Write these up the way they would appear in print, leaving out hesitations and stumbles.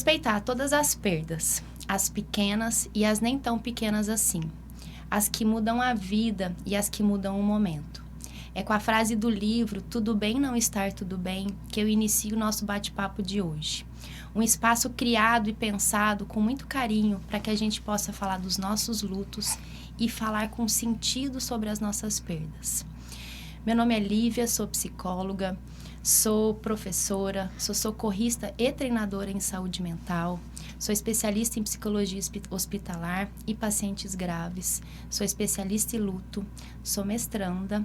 Respeitar todas as perdas, as pequenas e as nem tão pequenas assim. As que mudam a vida e as que mudam o momento. É com a frase do livro Tudo Bem Não Estar Tudo Bem que eu inicio o nosso bate-papo de hoje. Um espaço criado e pensado com muito carinho para que a gente possa falar dos nossos lutos e falar com sentido sobre as nossas perdas. Meu nome é Lívia, sou psicóloga, sou professora, sou socorrista e treinadora em saúde mental, sou especialista em psicologia hospitalar e pacientes graves, sou especialista em luto, sou mestranda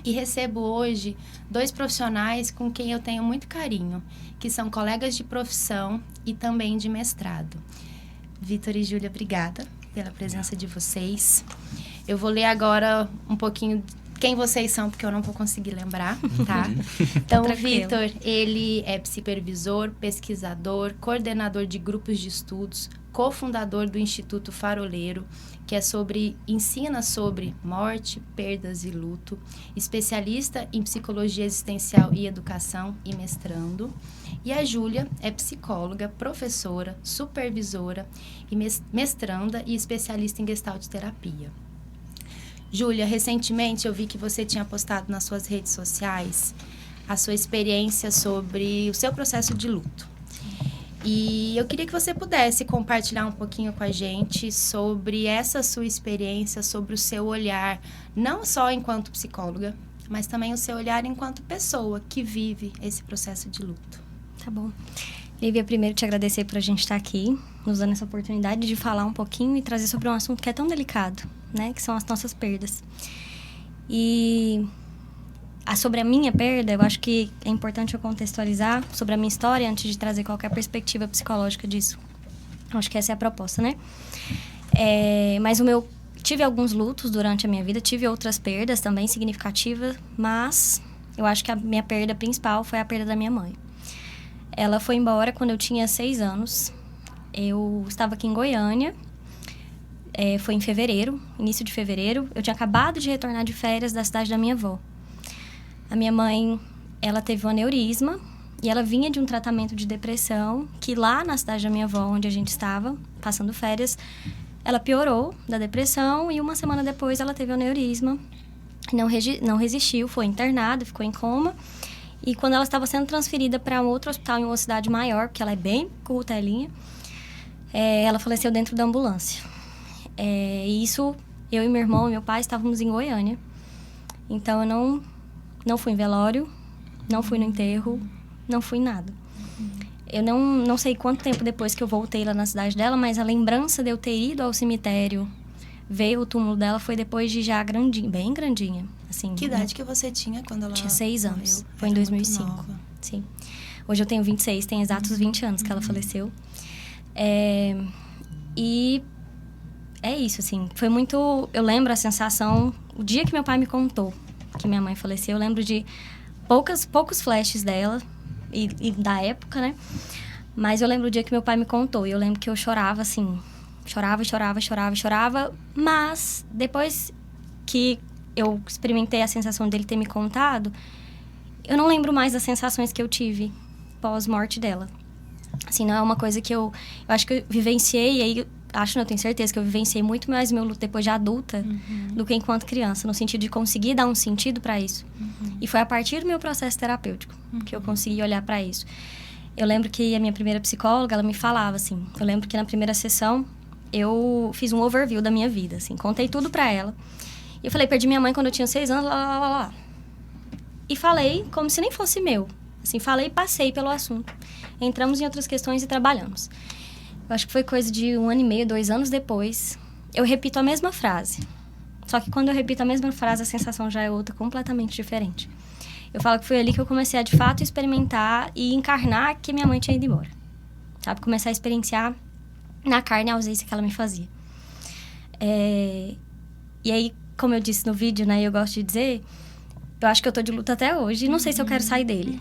e recebo hoje 2 profissionais com quem eu tenho muito carinho, que são colegas de profissão e também de mestrado. Vitor e Júlia, obrigada pela presença de vocês. Eu vou ler agora um pouquinho quem vocês são, porque eu não vou conseguir lembrar, tá? Então, o Vitor, ele é supervisor, pesquisador, coordenador de grupos de estudos, cofundador do Instituto Faroleiro, que ensina sobre morte, perdas e luto, especialista em psicologia existencial e educação e mestrando. E a Júlia é psicóloga, professora, supervisora e mestranda e especialista em gestalt terapia. Júlia, recentemente eu vi que você tinha postado nas suas redes sociais a sua experiência sobre o seu processo de luto. E eu queria que você pudesse compartilhar um pouquinho com a gente sobre essa sua experiência, sobre o seu olhar, não só enquanto psicóloga, mas também o seu olhar enquanto pessoa que vive esse processo de luto. Tá bom. Lívia, primeiro te agradecer por a gente estar aqui, nos dando essa oportunidade de falar um pouquinho e trazer sobre um assunto que é tão delicado, né? Que são as nossas perdas. E sobre a minha perda, eu acho que é importante eu contextualizar sobre a minha história antes de trazer qualquer perspectiva psicológica disso. Eu acho que essa é a proposta, né? Mas tive alguns lutos durante a minha vida, tive outras perdas também significativas, mas eu acho que a minha perda principal foi a perda da minha mãe. Ela foi embora quando eu tinha 6 anos. Eu estava aqui em Goiânia. Foi em fevereiro, início de fevereiro. Eu tinha acabado de retornar de férias da cidade da minha avó. A minha mãe, ela teve um aneurisma e ela vinha de um tratamento de depressão que lá na cidade da minha avó, onde a gente estava, passando férias, ela piorou da depressão e uma semana depois ela teve um aneurisma. Não resistiu, foi internada, ficou em coma. E quando ela estava sendo transferida para um outro hospital em uma cidade maior, porque ela é bem curtelinha, ela faleceu dentro da ambulância. Isso, eu e meu irmão e meu pai estávamos em Goiânia. Então, eu não fui em velório, não fui no enterro, não fui em nada. Eu não sei quanto tempo depois que eu voltei lá na cidade dela, mas a lembrança de eu ter ido ao cemitério, ver o túmulo dela, foi depois de já grandinha, bem grandinha. Assim, que idade que você tinha quando ela tinha 6 anos. morreu? Foi em 2005. Sim. Hoje eu tenho 26, tem exatos 20 anos que ela faleceu. E é isso, assim. Foi muito... Eu lembro a sensação... O dia que meu pai me contou que minha mãe faleceu, eu lembro de poucos flashes dela e da época, né? Mas eu lembro o dia que meu pai me contou. E eu lembro que eu chorava, assim... Chorava. Mas depois que eu experimentei a sensação dele ter me contado, eu não lembro mais das sensações que eu tive pós-morte dela. Assim, não é uma coisa que eu acho que eu vivenciei, e aí eu tenho certeza que eu vivenciei muito mais meu luto depois de adulta do que enquanto criança, no sentido de conseguir dar um sentido para isso. E foi a partir do meu processo terapêutico que eu consegui olhar para isso. Eu lembro que a minha primeira psicóloga, ela me falava, assim, eu lembro que na primeira sessão eu fiz um overview da minha vida, assim, contei tudo para ela. E eu falei, perdi minha mãe quando eu tinha 6 anos, lá. E falei como se nem fosse meu. Assim, falei e passei pelo assunto. Entramos em outras questões e trabalhamos. Eu acho que foi coisa de 1 ano e meio, 2 anos depois, eu repito a mesma frase. Só que quando eu repito a mesma frase, a sensação já é outra, completamente diferente. Eu falo que foi ali que eu comecei a, de fato, experimentar e encarnar que minha mãe tinha ido embora. Sabe? Começar a experienciar na carne a ausência que ela me fazia. E aí, como eu disse no vídeo, né, eu gosto de dizer, eu acho que eu tô de luta até hoje e não sei se eu quero sair dele.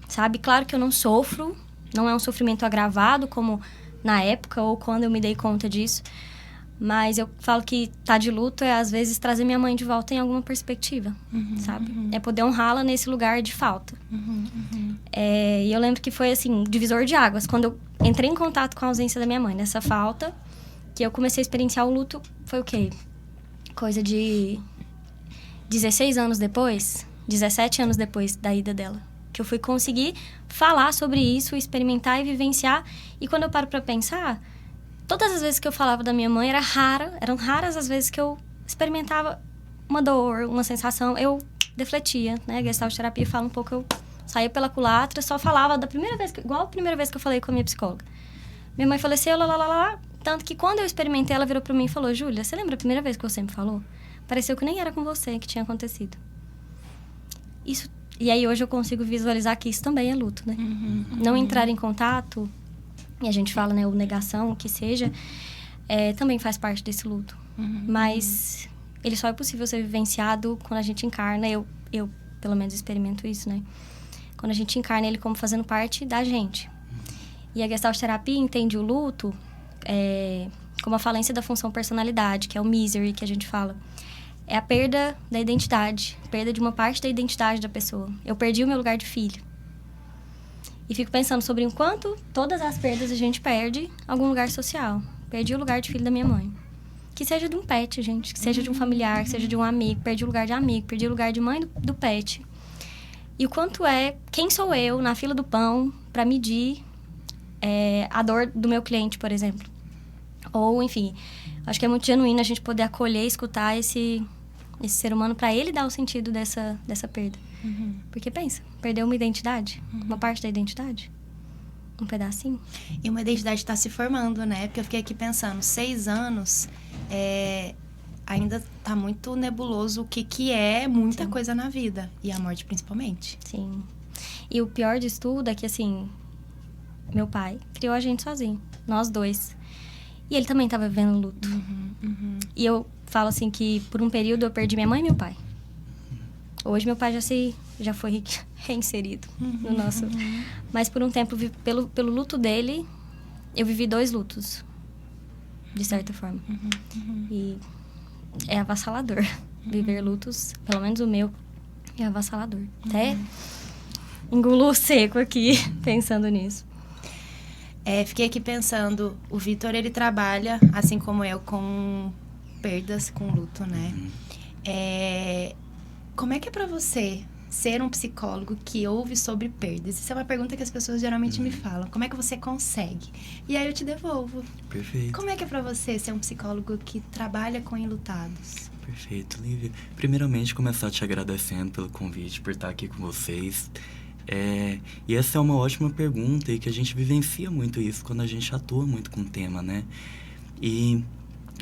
Sabe? Claro que eu não sofro, não é um sofrimento agravado como na época ou quando eu me dei conta disso, mas eu falo que tá de luto é, às vezes, trazer minha mãe de volta em alguma perspectiva, sabe? É poder honrá-la nesse lugar de falta. E eu lembro que foi, assim, divisor de águas. Quando eu entrei em contato com a ausência da minha mãe, nessa falta, que eu comecei a experienciar o luto, foi o quê? Coisa de 16 anos depois, 17 anos depois da ida dela. Que eu fui conseguir falar sobre isso, experimentar e vivenciar. E quando eu paro pra pensar, todas as vezes que eu falava da minha mãe, eram raras as vezes que eu experimentava uma dor, uma sensação. Eu defletia, né? Gestalt terapia fala um pouco, eu saía pela culatra, só falava da primeira vez, igual a primeira vez que eu falei com a minha psicóloga. Minha mãe faleceu, tanto que quando eu experimentei, ela virou pra mim e falou: Júlia, você lembra a primeira vez que você me falou? Pareceu que nem era com você que tinha acontecido. E aí hoje eu consigo visualizar que isso também é luto, né? Não entrar em contato, e a gente fala, né, ou negação, o que seja, também faz parte desse luto. Mas ele só é possível ser vivenciado quando a gente encarna. Eu pelo menos experimento isso, né? Quando a gente encarna ele como fazendo parte da gente. E a Gestalt terapia entende o luto como a falência da função personalidade, que é o misery que a gente fala. É a perda da identidade, perda de uma parte da identidade da pessoa. Eu perdi o meu lugar de filho. E fico pensando sobre o quanto todas as perdas a gente perde algum lugar social. Perdi o lugar de filho da minha mãe. Que seja de um pet, gente. Que seja de um familiar, que seja de um amigo. Perdi o lugar de amigo, perdi o lugar de mãe do pet. E o quanto quem sou eu na fila do pão para medir a dor do meu cliente, por exemplo. Ou, enfim, acho que é muito genuíno a gente poder acolher, escutar esse ser humano para ele dar o sentido dessa perda. Porque pensa, perdeu uma identidade, uma parte da identidade, um pedacinho. E uma identidade está se formando, né? Porque eu fiquei aqui pensando, 6 anos, ainda tá muito nebuloso o que é muita Sim. coisa na vida. E a morte, principalmente. Sim. E o pior disso tudo é que, assim, meu pai criou a gente sozinho, nós dois. E ele também tava vivendo luto. E eu falo assim que por um período eu perdi minha mãe e meu pai. Hoje meu pai já foi reinserido no nosso... Mas por um tempo, pelo luto dele, eu vivi 2 lutos, de certa forma. E é avassalador. Viver lutos, pelo menos o meu, é avassalador. Até engulo seco aqui, pensando nisso. Fiquei aqui pensando, o Vitor, ele trabalha, assim como eu, com perdas, com luto, né? Como é que é pra você ser um psicólogo que ouve sobre perdas? Isso é uma pergunta que as pessoas geralmente me falam. Como é que você consegue? E aí eu te devolvo. Perfeito. Como é que é pra você ser um psicólogo que trabalha com enlutados? Perfeito, Lívia. Primeiramente, começar te agradecendo pelo convite, por estar aqui com vocês. E essa é uma ótima pergunta e que a gente vivencia muito isso quando a gente atua muito com o tema, né? E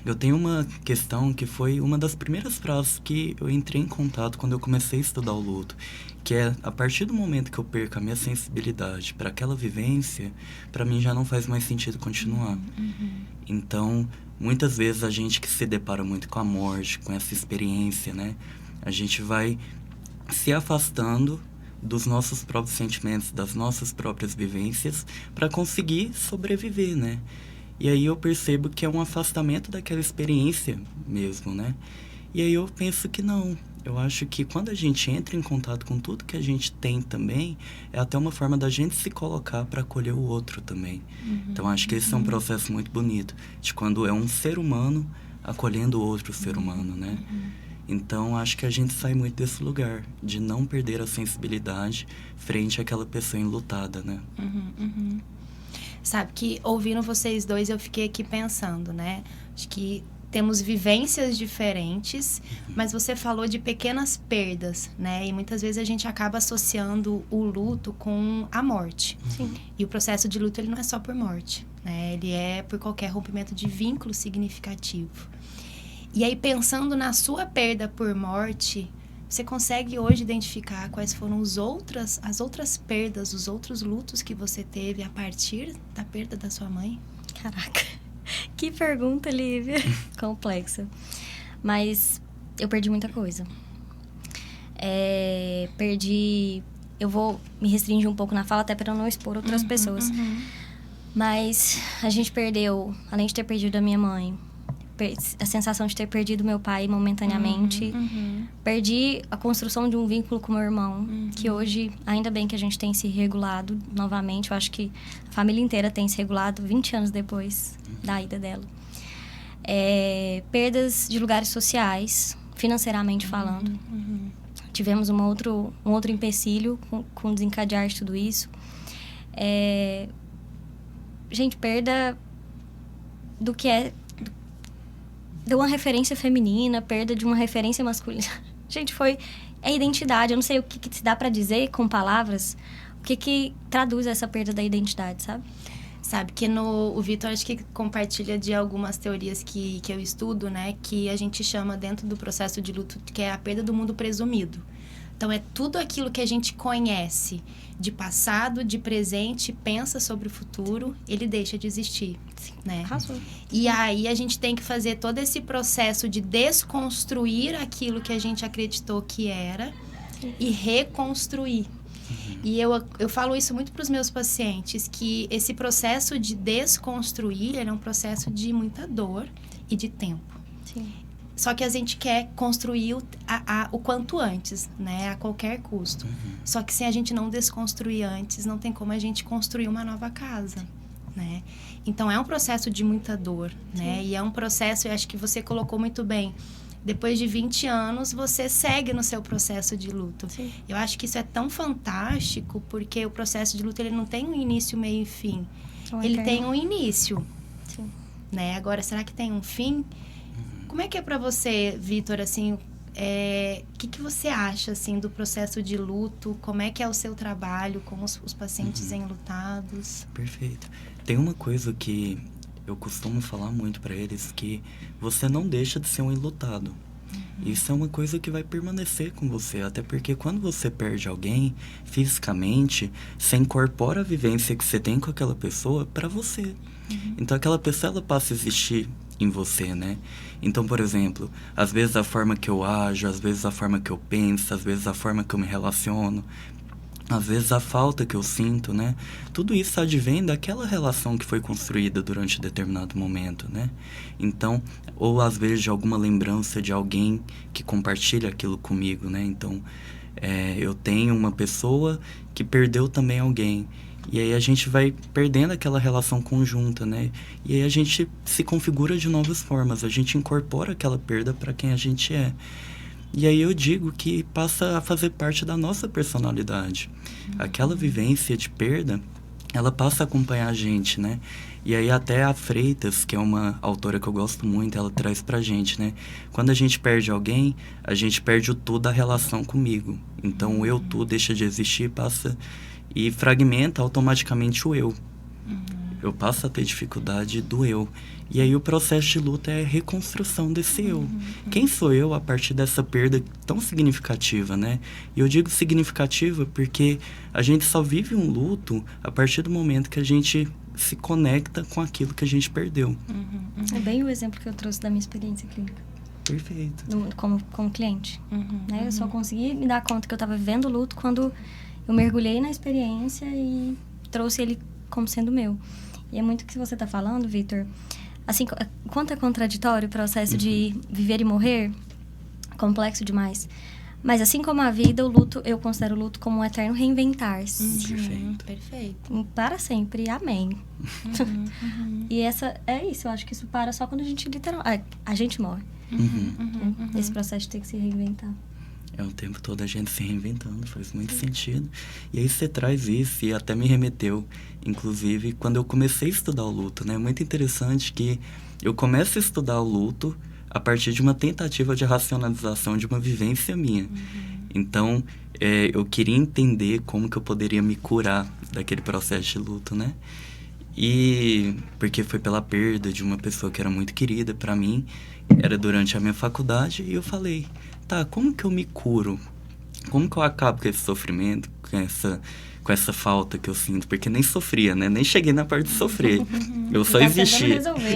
eu tenho uma questão que foi uma das primeiras frases que eu entrei em contato quando eu comecei a estudar o luto, que é, a partir do momento que eu perco a minha sensibilidade para aquela vivência, para mim já não faz mais sentido continuar. Então, muitas vezes a gente que se depara muito com a morte, com essa experiência, né? A gente vai se afastando dos nossos próprios sentimentos, das nossas próprias vivências, para conseguir sobreviver, né? E aí eu percebo que é um afastamento daquela experiência mesmo, né? E aí eu penso que não. Eu acho que quando a gente entra em contato com tudo que a gente tem também, é até uma forma da gente se colocar para acolher o outro também. Então acho que esse é um processo muito bonito, de quando é um ser humano acolhendo outro ser humano, né? Então, acho que a gente sai muito desse lugar, de não perder a sensibilidade frente àquela pessoa enlutada, né? Sabe que, ouvindo vocês dois, eu fiquei aqui pensando, né? Acho que temos vivências diferentes, mas você falou de pequenas perdas, né? E muitas vezes a gente acaba associando o luto com a morte. Sim. E o processo de luto, ele não é só por morte, né? Ele é por qualquer rompimento de vínculo significativo. E aí, pensando na sua perda por morte, você consegue hoje identificar quais foram as outras perdas, os outros lutos que você teve a partir da perda da sua mãe? Caraca, que pergunta, Lívia. Complexa. Mas eu perdi muita coisa. Eu vou me restringir um pouco na fala, até para não expor outras pessoas. Mas a gente perdeu, além de ter perdido a minha mãe, a sensação de ter perdido meu pai momentaneamente. Perdi a construção de um vínculo com meu irmão, que hoje, ainda bem que a gente tem se regulado novamente. Eu acho que a família inteira tem se regulado 20 anos depois da ida dela. Perdas de lugares sociais, financeiramente falando. Tivemos um outro empecilho com o desencadear de tudo isso. Gente, perda do que é... de uma referência feminina, perda de uma referência masculina. Gente, foi... É identidade. Eu não sei o que se dá pra dizer com palavras. O que traduz essa perda da identidade, sabe? Sabe que o Vitor acho que compartilha de algumas teorias que eu estudo, né? Que a gente chama dentro do processo de luto, que é a perda do mundo presumido. Então, é tudo aquilo que a gente conhece de passado, de presente, pensa sobre o futuro, ele deixa de existir, né? E aí, a gente tem que fazer todo esse processo de desconstruir aquilo que a gente acreditou que era e reconstruir. E eu falo isso muito para os meus pacientes, que esse processo de desconstruir, ele é um processo de muita dor e de tempo. Sim. Só que a gente quer construir o quanto antes, né? A qualquer custo. Só que se a gente não desconstruir antes, não tem como a gente construir uma nova casa, né? Então, é um processo de muita dor, né? E é um processo, eu acho que você colocou muito bem, depois de 20 anos, você segue no seu processo de luto. Sim. Eu acho que isso é tão fantástico, porque o processo de luto, ele não tem um início, meio e fim. Ele tem um início, né? Agora, será que tem um fim? Como é que é pra você, Vitor, assim, o que você acha, assim, do processo de luto? Como é que é o seu trabalho com os pacientes enlutados? Perfeito. Tem uma coisa que eu costumo falar muito pra eles, que você não deixa de ser um enlutado. Isso é uma coisa que vai permanecer com você, até porque quando você perde alguém, fisicamente, você incorpora a vivência que você tem com aquela pessoa pra você. Então, aquela pessoa, ela passa a existir em você, né? Então, por exemplo, às vezes a forma que eu ajo, às vezes a forma que eu penso, às vezes a forma que eu me relaciono, às vezes a falta que eu sinto, né? Tudo isso advém daquela relação que foi construída durante determinado momento, né? Então, ou às vezes de alguma lembrança de alguém que compartilha aquilo comigo, né? Então, eu tenho uma pessoa que perdeu também alguém. E aí a gente vai perdendo aquela relação conjunta, né? E aí a gente se configura de novas formas, a gente incorpora aquela perda para quem a gente é. E aí eu digo que passa a fazer parte da nossa personalidade. Aquela vivência de perda, ela passa a acompanhar a gente, né? E aí até a Freitas, que é uma autora que eu gosto muito, ela traz pra gente, né? Quando a gente perde alguém, a gente perde o tu da relação comigo. Então o eu, tu deixa de existir, passa... e fragmenta automaticamente o eu. Eu passo a ter dificuldade do eu. E aí o processo de luto é a reconstrução desse eu. Quem sou eu a partir dessa perda tão significativa, né? E eu digo significativa porque a gente só vive um luto a partir do momento que a gente se conecta com aquilo que a gente perdeu. É bem o exemplo que eu trouxe da minha experiência clínica. Perfeito. Como cliente. Né? Eu só consegui me dar conta que eu estava vivendo o luto quando eu mergulhei na experiência e trouxe ele como sendo meu. E é muito o que você está falando, Vitor. Assim, quanto é contraditório o processo de viver e morrer, complexo demais. Mas assim como a vida, o luto, eu considero o luto como um eterno reinventar-se. Perfeito. Para sempre, amém. E é isso, eu acho que isso para só quando a gente literalmente... A gente morre. Esse processo de ter que se reinventar. É o tempo todo a gente se reinventando, faz muito sentido. E aí você traz isso e até me remeteu, inclusive, quando eu comecei a estudar o luto, né? É muito interessante que eu começo a estudar o luto a partir de uma tentativa de racionalização de uma vivência minha. Então, eu queria entender como que eu poderia me curar daquele processo de luto, né? E porque foi pela perda de uma pessoa que era muito querida pra mim, era durante a minha faculdade, e eu falei... Tá, como que eu me curo? Como que eu acabo com esse sofrimento, com essa falta que eu sinto? Porque nem sofria, né? Nem cheguei na parte de sofrer. Eu só existi.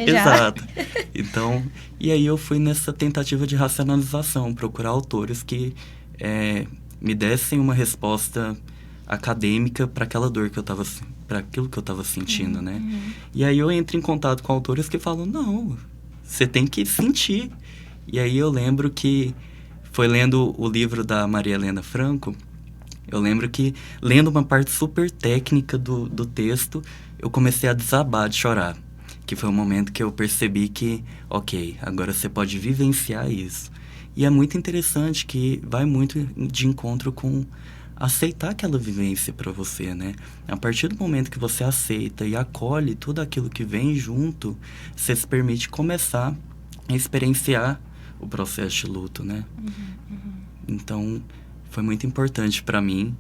Exato. Então, e aí eu fui nessa tentativa de racionalização, procurar autores que me dessem uma resposta acadêmica para aquela dor que eu tava, para aquilo que eu tava sentindo, né? E aí eu entro em contato com autores que falam, não, você tem que sentir. E aí eu lembro que foi lendo o livro da Maria Helena Franco, eu lembro que, lendo uma parte super técnica do texto, eu comecei a desabar de chorar. Que foi o momento que eu percebi que, ok, agora você pode vivenciar isso. E é muito interessante que vai muito de encontro com aceitar aquela vivência para você, né? A partir do momento que você aceita e acolhe tudo aquilo que vem junto, você se permite começar a experienciar o processo de luto, né? Então, foi muito importante para mim.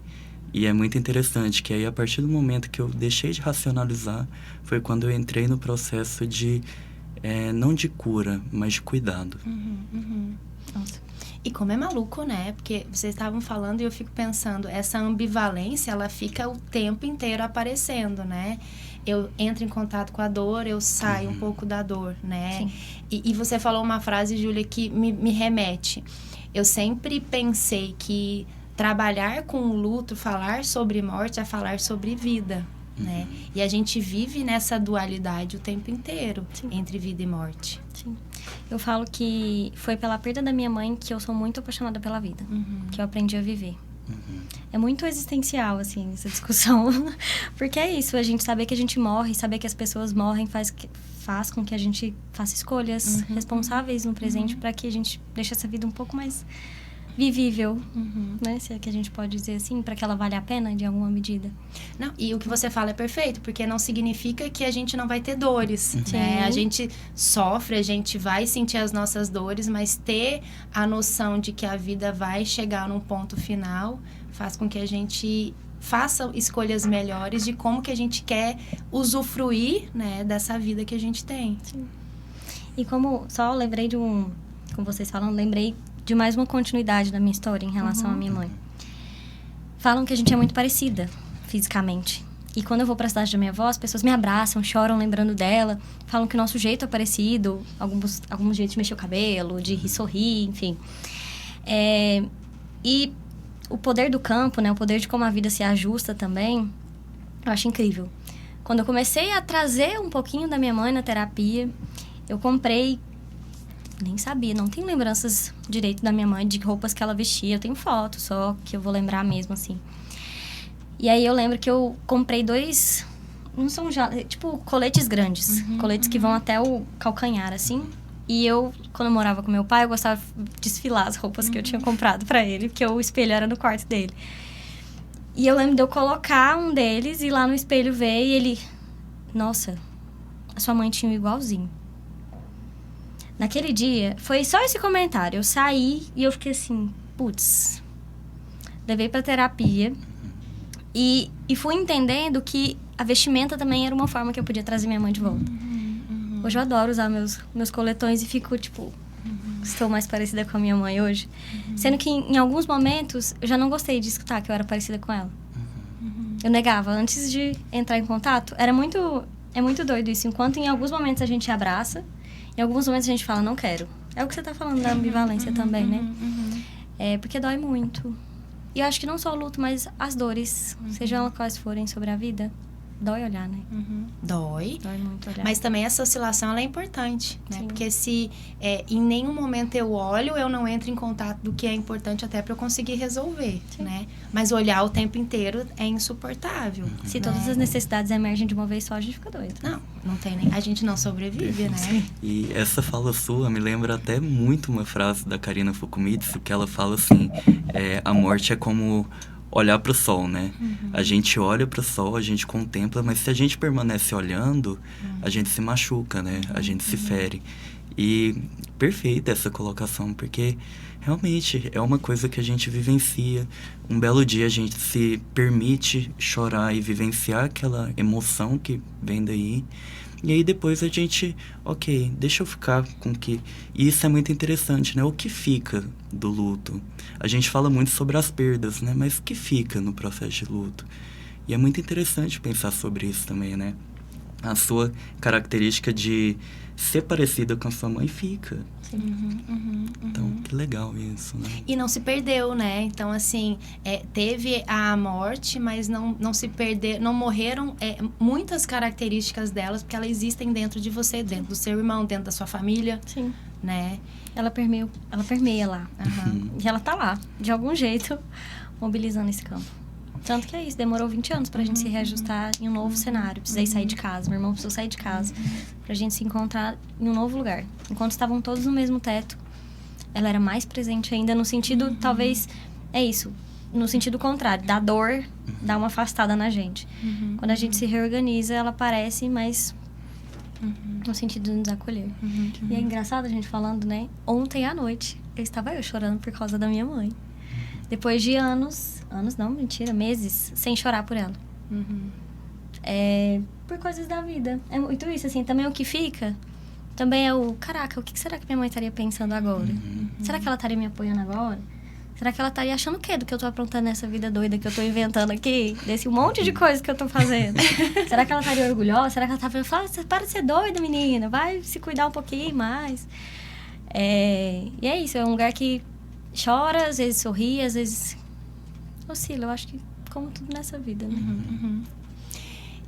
E é muito interessante que aí, a partir do momento que eu deixei de racionalizar, foi quando eu entrei no processo de, não de cura, mas de cuidado. Nossa. E como é maluco, né? Porque vocês estavam falando e eu fico pensando, essa ambivalência, ela fica o tempo inteiro aparecendo, né? Eu entro em contato com a dor, eu saio um pouco da dor, né? E você falou uma frase, Júlia, que me remete. Eu sempre pensei que trabalhar com o luto, falar sobre morte, é falar sobre vida, né? E a gente vive nessa dualidade o tempo inteiro, entre vida e morte. Sim. Eu falo que foi pela perda da minha mãe que eu sou muito apaixonada pela vida, que eu aprendi a viver. É muito existencial, assim, essa discussão. Porque é isso, a gente saber que a gente morre, saber que as pessoas morrem faz com que a gente faça escolhas responsáveis no presente para que a gente deixe essa vida um pouco mais vivível, né? Se é que a gente pode dizer assim, para que ela valha a pena de alguma medida. Não, e o que você fala é perfeito, porque não significa que a gente não vai ter dores, né? A gente sofre, a gente vai sentir as nossas dores, mas ter a noção de que a vida vai chegar num ponto final faz com que a gente faça escolhas melhores de como que a gente quer usufruir, né, dessa vida que a gente tem. Sim. E como só lembrei como vocês falam, lembrei de mais uma continuidade da minha história em relação à minha mãe. Falam que a gente é muito parecida fisicamente. E quando eu vou para a cidade da minha avó, as pessoas me abraçam, choram lembrando dela. Falam que o nosso jeito é parecido. Alguns jeitos de mexer o cabelo, de sorrir, enfim. E o poder do campo, né? O poder de como a vida se ajusta também, eu acho incrível. Quando eu comecei a trazer um pouquinho da minha mãe na terapia, eu comprei... Nem sabia, não tenho lembranças direito da minha mãe, de roupas que ela vestia. Eu tenho fotos só, que eu vou lembrar mesmo, assim. E aí eu lembro que eu comprei 2... Não são já... Tipo, coletes grandes. Coletes que vão até o calcanhar, assim. E eu, quando eu morava com meu pai, eu gostava de desfilar as roupas que eu tinha comprado pra ele. Porque o espelho era no quarto dele. E eu lembro de eu colocar um deles e lá no espelho ver e ele... Nossa, a sua mãe tinha um igualzinho. Naquele dia, foi só esse comentário. Eu saí e eu fiquei assim, putz. Levei pra terapia. E fui entendendo que a vestimenta também era uma forma que eu podia trazer minha mãe de volta. Hoje eu adoro usar meus coletões e fico, tipo... Estou mais parecida com a minha mãe hoje. Sendo que em alguns momentos, eu já não gostei de escutar que eu era parecida com ela. Eu negava. Antes de entrar em contato, é muito doido isso. Enquanto em alguns momentos a gente abraça... Em alguns momentos a gente fala, não quero. É o que você tá falando da ambivalência também, né? Porque dói muito. E eu acho que não só o luto, mas as dores, sejam elas quais forem sobre a vida, dói olhar, né? Dói. Dói muito olhar. Mas também essa oscilação, ela é importante, né? Sim. Porque se em nenhum momento eu olho, eu não entro em contato do que é importante até para eu conseguir resolver, né? Mas olhar o tempo inteiro é insuportável. Se todas as necessidades emergem de uma vez só, a gente fica doido. Não tem nem... A gente não sobrevive, né? E essa fala sua me lembra até muito uma frase da Karina Fukumitsu, que ela fala assim, a morte é como... olhar para o sol, né? A gente olha para o sol, a gente contempla, mas se a gente permanece olhando, a gente se machuca, né? A gente se fere. E perfeita essa colocação, porque realmente é uma coisa que a gente vivencia. Um belo dia a gente se permite chorar e vivenciar aquela emoção que vem daí. E aí depois a gente, ok, deixa eu ficar com que... E isso é muito interessante, né? O que fica do luto? A gente fala muito sobre as perdas, né? Mas o que fica no processo de luto? E é muito interessante pensar sobre isso também, né? a sua característica de ser parecida com a sua mãe fica. Então, que legal isso, né? E não se perdeu, né? Então, assim, teve a morte, mas não se perdeu, não morreram muitas características delas, porque elas existem dentro de você, dentro do seu irmão, dentro da sua família. Sim. Né? Ela permeia lá. E ela tá lá, de algum jeito, mobilizando esse campo. Tanto que é isso, demorou 20 anos pra gente se reajustar em um novo cenário. Precisei sair de casa, meu irmão precisou sair de casa pra gente se encontrar em um novo lugar. Enquanto estavam todos no mesmo teto, ela era mais presente ainda no sentido, talvez, é isso, no sentido contrário, da dor, dá uma afastada na gente. Quando a gente se reorganiza, ela aparece, mas no sentido de nos acolher. E é engraçado a gente falando, né? Ontem à noite, estava eu chorando por causa da minha mãe. Depois de meses, sem chorar por ela. Por coisas da vida. É muito isso, assim, também o que fica, também é caraca, o que será que minha mãe estaria pensando agora? Será que ela estaria me apoiando agora? Será que ela estaria achando o quê do que eu tô aprontando nessa vida doida que eu tô inventando aqui? Desse monte de coisa que eu tô fazendo? Será que ela estaria orgulhosa? Será que ela estaria falando, para de ser doida, menina, vai se cuidar um pouquinho mais? E é isso, é um lugar que chora, às vezes sorri, às vezes oscila. Eu acho que como tudo nessa vida, né?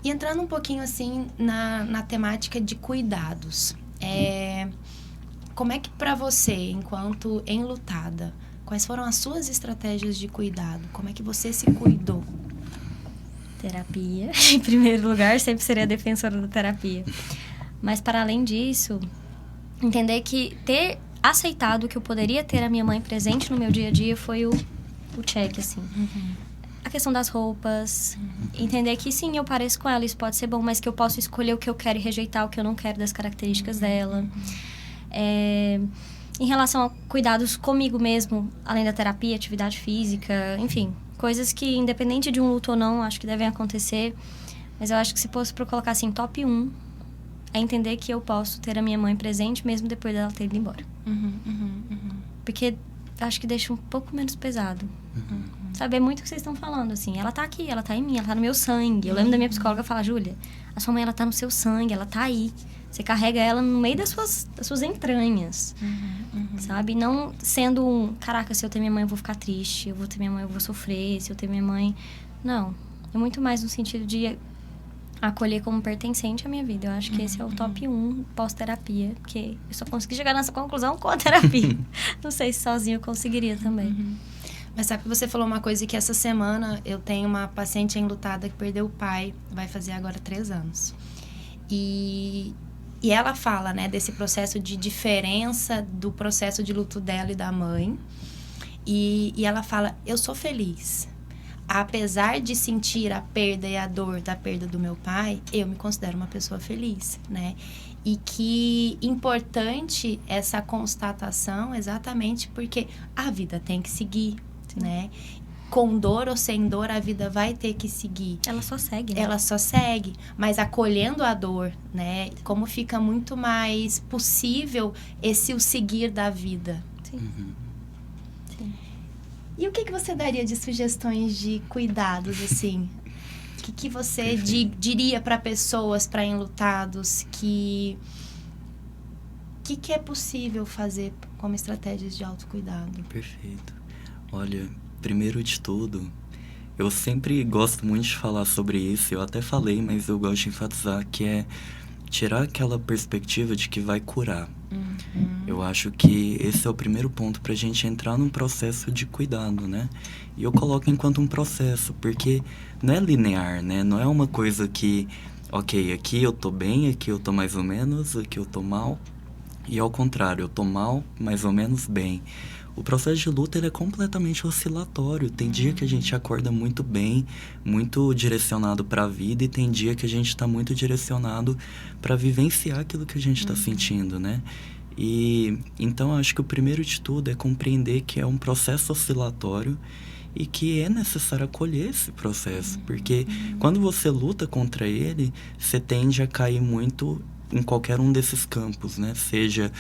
E entrando um pouquinho, assim, na temática de cuidados. Como é que pra você, enquanto enlutada, quais foram as suas estratégias de cuidado? Como é que você se cuidou? Terapia. Em primeiro lugar, sempre seria a defensora da terapia. Mas, para além disso, entender que ter aceitado que eu poderia ter a minha mãe presente no meu dia a dia foi o check, assim. A questão das roupas. Entender que, sim, eu pareço com ela, isso pode ser bom, mas que eu posso escolher o que eu quero e rejeitar o que eu não quero das características dela. Em relação a cuidados comigo mesmo, além da terapia, atividade física, enfim, coisas que, independente de um luto ou não, acho que devem acontecer. Mas eu acho que se fosse para colocar assim, top 1, é entender que eu posso ter a minha mãe presente mesmo depois dela ter ido embora. Porque acho que deixa um pouco menos pesado. Sabe, é muito o que vocês estão falando, assim. Ela tá aqui, ela tá em mim, ela tá no meu sangue. Eu lembro da minha psicóloga falar, Júlia, a sua mãe, ela tá no seu sangue, ela tá aí. Você carrega ela no meio das suas entranhas, sabe? Não sendo caraca, se eu ter minha mãe eu vou ficar triste, eu vou ter minha mãe eu vou sofrer, se eu ter minha mãe... Não, é muito mais no sentido de acolher como pertencente à minha vida. Eu acho que esse é o top 1 pós-terapia, porque eu só consegui chegar nessa conclusão com a terapia. Não sei se sozinho eu conseguiria também. Mas sabe que você falou uma coisa que essa semana eu tenho uma paciente enlutada que perdeu o pai, vai fazer agora 3 anos. E ela fala, né, desse processo de diferença do processo de luto dela e da mãe. E ela fala, eu sou feliz. Apesar de sentir a perda e a dor da perda do meu pai, eu me considero uma pessoa feliz, né? E que importante essa constatação exatamente porque a vida tem que seguir, né? Com dor ou sem dor, a vida vai ter que seguir. Ela só segue, né? Ela só segue, mas acolhendo a dor, né? Como fica muito mais possível o seguir da vida. Sim. Sim. E o que você daria de sugestões de cuidados, assim? O que você diria para pessoas, para enlutados, que é possível fazer como estratégias de autocuidado? Perfeito. Olha, primeiro de tudo, eu sempre gosto muito de falar sobre isso, eu até falei, mas eu gosto de enfatizar que é tirar aquela perspectiva de que vai curar. Eu acho que esse é o primeiro ponto pra gente entrar num processo de cuidado, né? E eu coloco enquanto um processo, porque não é linear, né? Não é uma coisa que, ok, aqui eu tô bem, aqui eu tô mais ou menos, aqui eu tô mal. E ao contrário, eu tô mal, mais ou menos bem. O processo de luta ele é completamente oscilatório. Tem dia que a gente acorda muito bem, muito direcionado para a vida, e tem dia que a gente está muito direcionado para vivenciar aquilo que a gente está sentindo, né? E então acho que o primeiro de tudo é compreender que é um processo oscilatório e que é necessário acolher esse processo, porque quando você luta contra ele, você tende a cair muito em qualquer um desses campos, né? Seja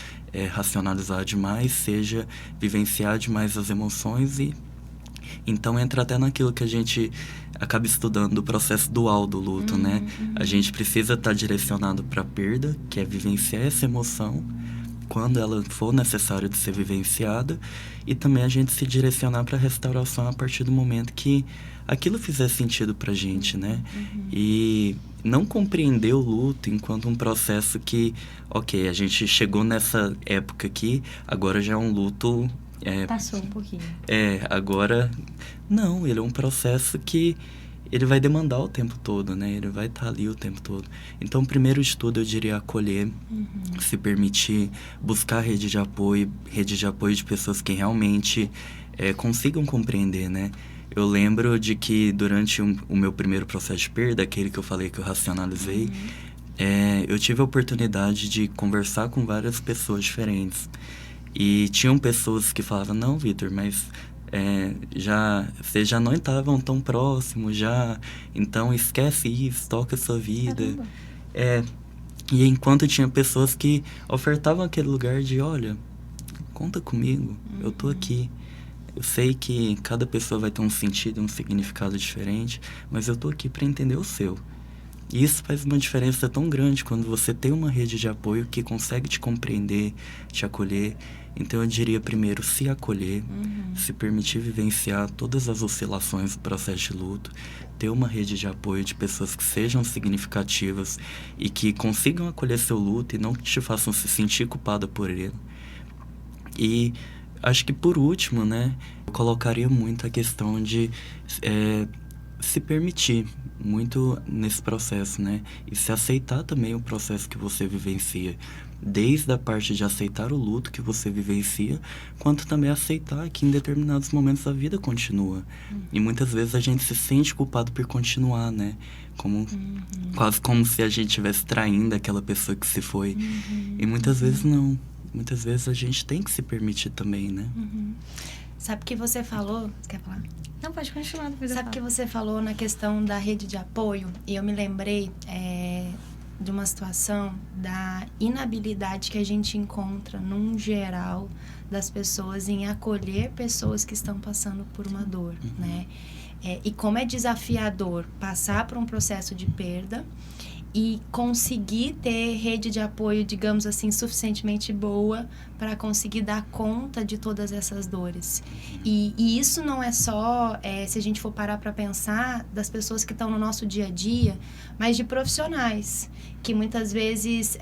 racionalizar demais, seja vivenciar demais as emoções e Então entra até naquilo que a gente acaba estudando, do processo dual do luto, né? A gente precisa estar direcionado para a perda, que é vivenciar essa emoção, quando ela for necessário de ser vivenciada, e também a gente se direcionar para a restauração a partir do momento que aquilo fizer sentido pra gente, né? E não compreender o luto enquanto um processo que, ok, a gente chegou nessa época aqui, agora já é um luto... Passou um pouquinho. Agora... Não, ele é um processo que ele vai demandar o tempo todo, né? Ele vai estar ali o tempo todo. Então, o primeiro estudo, eu diria acolher, se permitir, buscar rede de apoio de pessoas que realmente consigam compreender, né? Eu lembro de que durante o meu primeiro processo de perda, aquele que eu falei que eu racionalizei, eu tive a oportunidade de conversar com várias pessoas diferentes. E tinham pessoas que falavam, não, Vitor, mas vocês já não estavam tão próximos já, então esquece isso, toca a sua vida. E enquanto tinha pessoas que ofertavam aquele lugar de, olha, conta comigo, eu tô aqui. Eu sei que cada pessoa vai ter um sentido, um significado diferente, mas eu tô aqui para entender o seu. E isso faz uma diferença tão grande quando você tem uma rede de apoio que consegue te compreender, te acolher. Então eu diria primeiro se acolher, se permitir vivenciar todas as oscilações do processo de luto, ter uma rede de apoio de pessoas que sejam significativas e que consigam acolher seu luto e não te façam se sentir culpada por ele. E acho que por último, né, eu colocaria muito a questão de se permitir muito nesse processo, né, e se aceitar também o processo que você vivencia, desde a parte de aceitar o luto que você vivencia, quanto também aceitar que em determinados momentos a vida continua. E muitas vezes a gente se sente culpado por continuar, né, quase como se a gente estivesse traindo aquela pessoa que se foi. E muitas vezes não. Muitas vezes a gente tem que se permitir também, né? Sabe o que você falou? Você quer falar? Não, pode continuar. Sabe o que você falou na questão da rede de apoio? E eu me lembrei de uma situação da inabilidade que a gente encontra, num geral, das pessoas em acolher pessoas que estão passando por uma dor, né? E como é desafiador passar por um processo de perda e conseguir ter rede de apoio, digamos assim, suficientemente boa para conseguir dar conta de todas essas dores. E isso não é só, se a gente for parar para pensar, das pessoas que estão no nosso dia a dia, mas de profissionais, que muitas vezes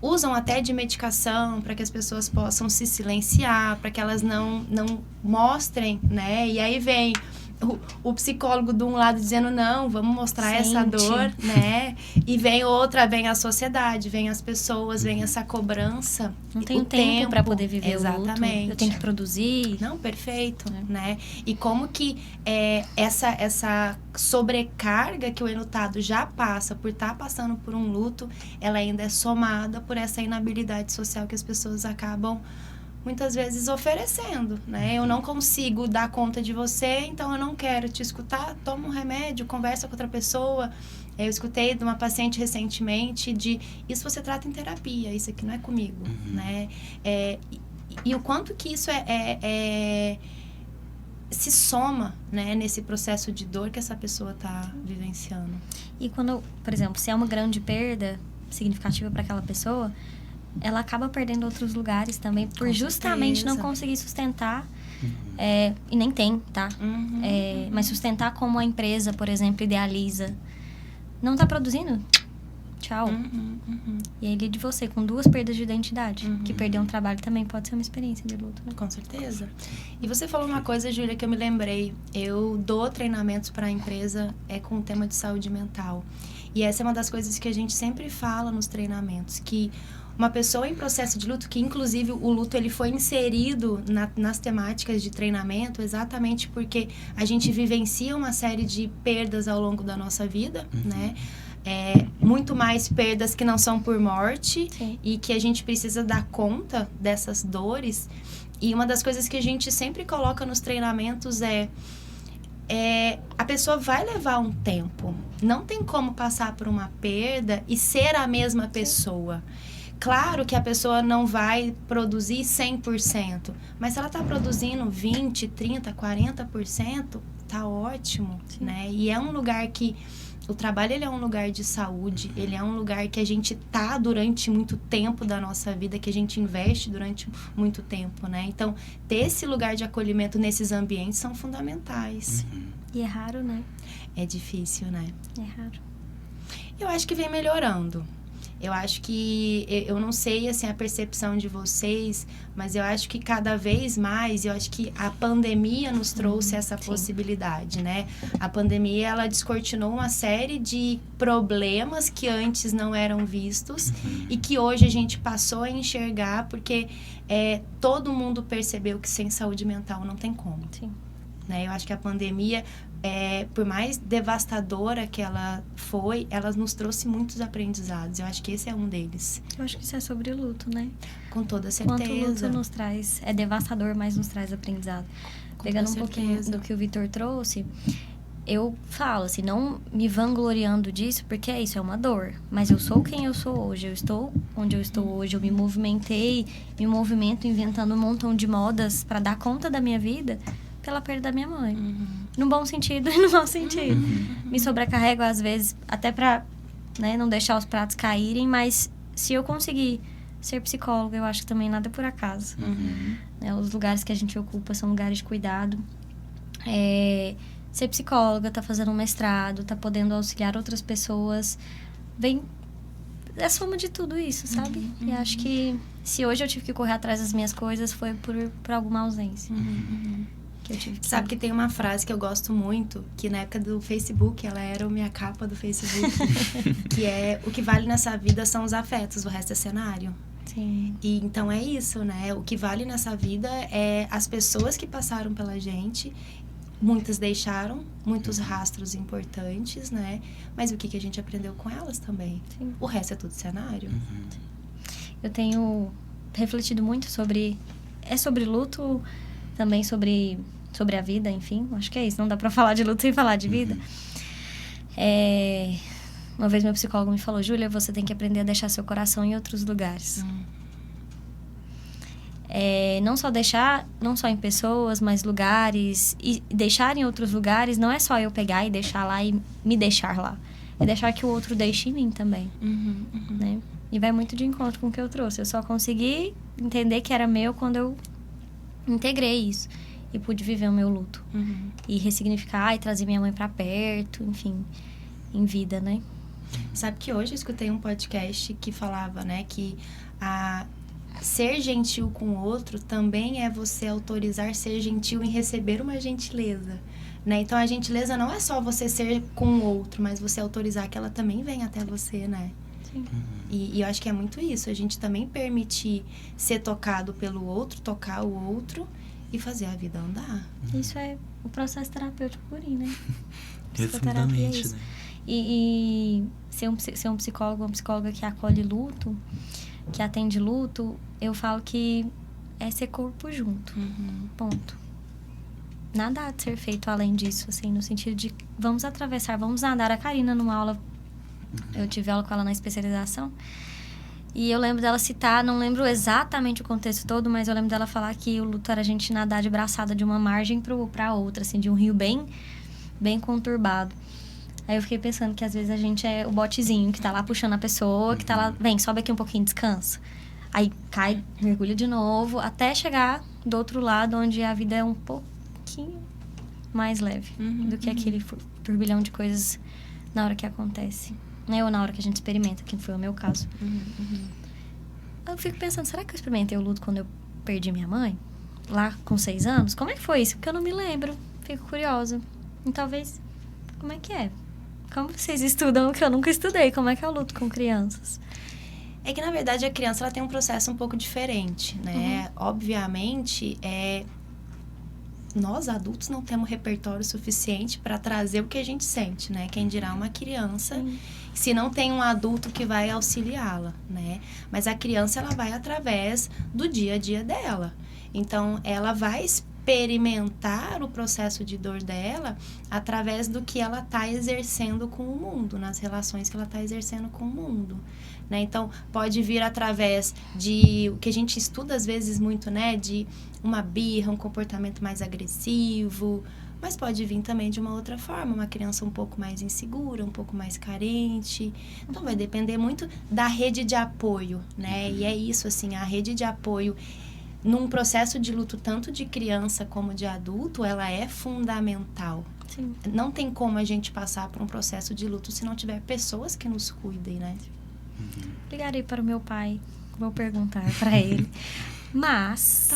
usam até de medicação para que as pessoas possam se silenciar, para que elas não mostrem, né? E aí vem o psicólogo de um lado dizendo, não, vamos mostrar essa dor, né? E vem a sociedade, vem as pessoas, vem essa cobrança. Não tenho tempo para poder viver exatamente. O luto. Eu tenho que produzir. Não, perfeito, né? E como que essa sobrecarga que o enlutado já passa por estar passando por um luto, ela ainda é somada por essa inabilidade social que as pessoas acabam muitas vezes oferecendo, né? Eu não consigo dar conta de você, então eu não quero te escutar, toma um remédio, conversa com outra pessoa. Eu escutei de uma paciente recentemente isso você trata em terapia, isso aqui não é comigo, né? E o quanto que isso se soma, né, nesse processo de dor que essa pessoa está vivenciando. E quando, por exemplo, se é uma grande perda significativa para aquela pessoa, ela acaba perdendo outros lugares também, por justamente não conseguir sustentar, e nem tem, tá? Mas sustentar como a empresa, por exemplo, idealiza. Não tá produzindo? Tchau. E aí, de você, com 2 perdas de identidade, que perder um trabalho também pode ser uma experiência de luto, né? Com certeza. E você falou uma coisa, Júlia, que eu me lembrei. Eu dou treinamentos para a empresa com o tema de saúde mental. E essa é uma das coisas que a gente sempre fala nos treinamentos, que uma pessoa em processo de luto, que inclusive o luto ele foi inserido nas temáticas de treinamento exatamente porque a gente vivencia uma série de perdas ao longo da nossa vida, né? Muito mais perdas que não são por morte. Sim. E que a gente precisa dar conta dessas dores. E uma das coisas que a gente sempre coloca nos treinamentos a pessoa vai levar um tempo. Não tem como passar por uma perda e ser a mesma pessoa. Claro que a pessoa não vai produzir 100%, mas se ela está produzindo 20, 30, 40%, tá ótimo, né? E é um lugar que o trabalho, ele é um lugar de saúde, ele é um lugar que a gente tá durante muito tempo da nossa vida, que a gente investe durante muito tempo, né? Então, ter esse lugar de acolhimento nesses ambientes são fundamentais. E é raro, né? É difícil, né? É raro. Eu acho que vem melhorando. Eu acho que, eu não sei, assim, a percepção de vocês, mas eu acho que cada vez mais, eu acho que a pandemia nos trouxe essa possibilidade, né? A pandemia, ela descortinou uma série de problemas que antes não eram vistos e que hoje a gente passou a enxergar, porque todo mundo percebeu que sem saúde mental não tem como. Sim. Né? Eu acho que a pandemia, por mais devastadora que ela foi, ela nos trouxe muitos aprendizados. Eu acho que esse é um deles. Eu acho que isso é sobre luto, né? Com toda certeza. Quanto o luto nos traz, é devastador, mas nos traz aprendizado. Pegando um pouquinho do que o Vitor trouxe, eu falo assim, não me vangloriando disso, porque isso é uma dor. Mas eu sou quem eu sou hoje, eu estou onde eu estou hoje, eu me movimento inventando um montão de modas para dar conta da minha vida pela perda da minha mãe. No bom sentido e no mau sentido. Me sobrecarrego às vezes até pra, né, não deixar os pratos caírem, mas se eu conseguir ser psicóloga, eu acho que também nada é por acaso. Né, os lugares que a gente ocupa são lugares de cuidado. Ser psicóloga, tá fazendo um mestrado, tá podendo auxiliar outras pessoas, é a soma de tudo isso, sabe? E acho que se hoje eu tive que correr atrás das minhas coisas, foi por alguma ausência. Que eu tive que... Sabe que tem uma frase que eu gosto muito, que na época do Facebook, ela era a minha capa do Facebook, que é: o que vale nessa vida são os afetos, o resto é cenário. Sim. E então é isso, né? O que vale nessa vida é as pessoas que passaram pela gente. Muitas deixaram muitos rastros importantes, né? Mas o que a gente aprendeu com elas também? Sim. O resto é tudo cenário. Eu tenho refletido muito sobre luto, também sobre a vida, enfim. Acho que é isso. Não dá pra falar de luto sem falar de vida. Uma vez meu psicólogo me falou: Júlia, você tem que aprender a deixar seu coração em outros lugares. Não só em pessoas, mas lugares. E deixar em outros lugares não é só eu pegar e deixar lá e me deixar lá. É deixar que o outro deixe em mim também. Né? E vai muito de encontro com o que eu trouxe. Eu só consegui entender que era meu quando eu integrei isso. E pude viver o meu luto. E ressignificar e trazer minha mãe pra perto, enfim, em vida, né? Sabe que hoje eu escutei um podcast que falava, né, que ser gentil com o outro também é você autorizar ser gentil em receber uma gentileza, né? Então, a gentileza não é só você ser com o outro, mas você autorizar que ela também venha até você, né? Sim. E eu acho que é muito isso, a gente também permitir ser tocado pelo outro, tocar o outro e fazer a vida andar. Isso é o processo terapêutico purinho, né? Psicoterapia é isso. Né? E ser um psicólogo, uma psicóloga que acolhe luto, que atende luto, eu falo que é ser corpo junto. Ponto. Nada há de ser feito além disso, assim, no sentido de vamos atravessar, vamos nadar. A Karina, numa aula, eu tive aula com ela na especialização, e eu lembro dela citar, não lembro exatamente o contexto todo, mas eu lembro dela falar que o luto era a gente nadar de braçada de uma margem pra outra, assim, de um rio bem, bem conturbado. Aí eu fiquei pensando que às vezes a gente é o botezinho que tá lá puxando a pessoa, que tá lá, vem, sobe aqui um pouquinho, descansa. Aí cai, mergulha de novo, até chegar do outro lado, onde a vida é um pouquinho mais leve do que aquele turbilhão de coisas na hora que acontece. Né? Ou na hora que a gente experimenta, que foi o meu caso. Eu fico pensando, será que eu experimentei o luto quando eu perdi minha mãe? Lá com 6 anos? Como é que foi isso? Porque eu não me lembro. Fico curiosa. E talvez, como é que é? Como vocês estudam o que eu nunca estudei? Como é que é o luto com crianças? É que, na verdade, a criança ela tem um processo um pouco diferente, né? Obviamente, nós adultos não temos repertório suficiente para trazer o que a gente sente, né? Quem dirá uma criança, se não tem um adulto que vai auxiliá-la, né? Mas a criança, ela vai através do dia a dia dela. Então, ela vai experimentar o processo de dor dela através do que ela está exercendo com o mundo, nas relações que ela está exercendo com o mundo, né? Então, pode vir através de o que a gente estuda às vezes muito, né? De uma birra, um comportamento mais agressivo, mas pode vir também de uma outra forma, uma criança um pouco mais insegura, um pouco mais carente. Então, vai depender muito da rede de apoio, né? E é isso, assim, a rede de apoio num processo de luto, tanto de criança como de adulto, ela é fundamental. Sim. Não tem como a gente passar por um processo de luto se não tiver pessoas que nos cuidem, né? Ligarei para o meu pai, vou perguntar para ele. Mas...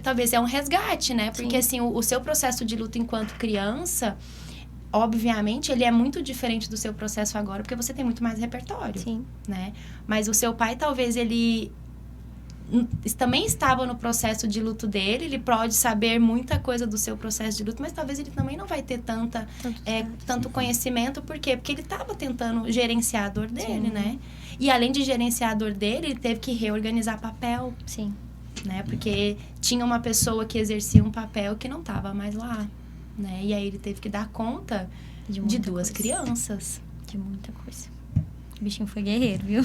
talvez é um resgate, né? Porque, assim, o seu processo de luto enquanto criança, obviamente, ele é muito diferente do seu processo agora, porque você tem muito mais repertório, Sim. né? Mas o seu pai, talvez, ele também estava no processo de luto dele, ele pode saber muita coisa do seu processo de luto, mas talvez ele também não vai ter tanto conhecimento. Por quê? Porque ele estava tentando gerenciar a dor dele, né? E além de gerenciar a dor dele, ele teve que reorganizar papel. Sim. Né? Porque tinha uma pessoa que exercia um papel que não estava mais lá, né? E aí ele teve que dar conta de duas crianças. De muita coisa. O bichinho foi guerreiro, viu?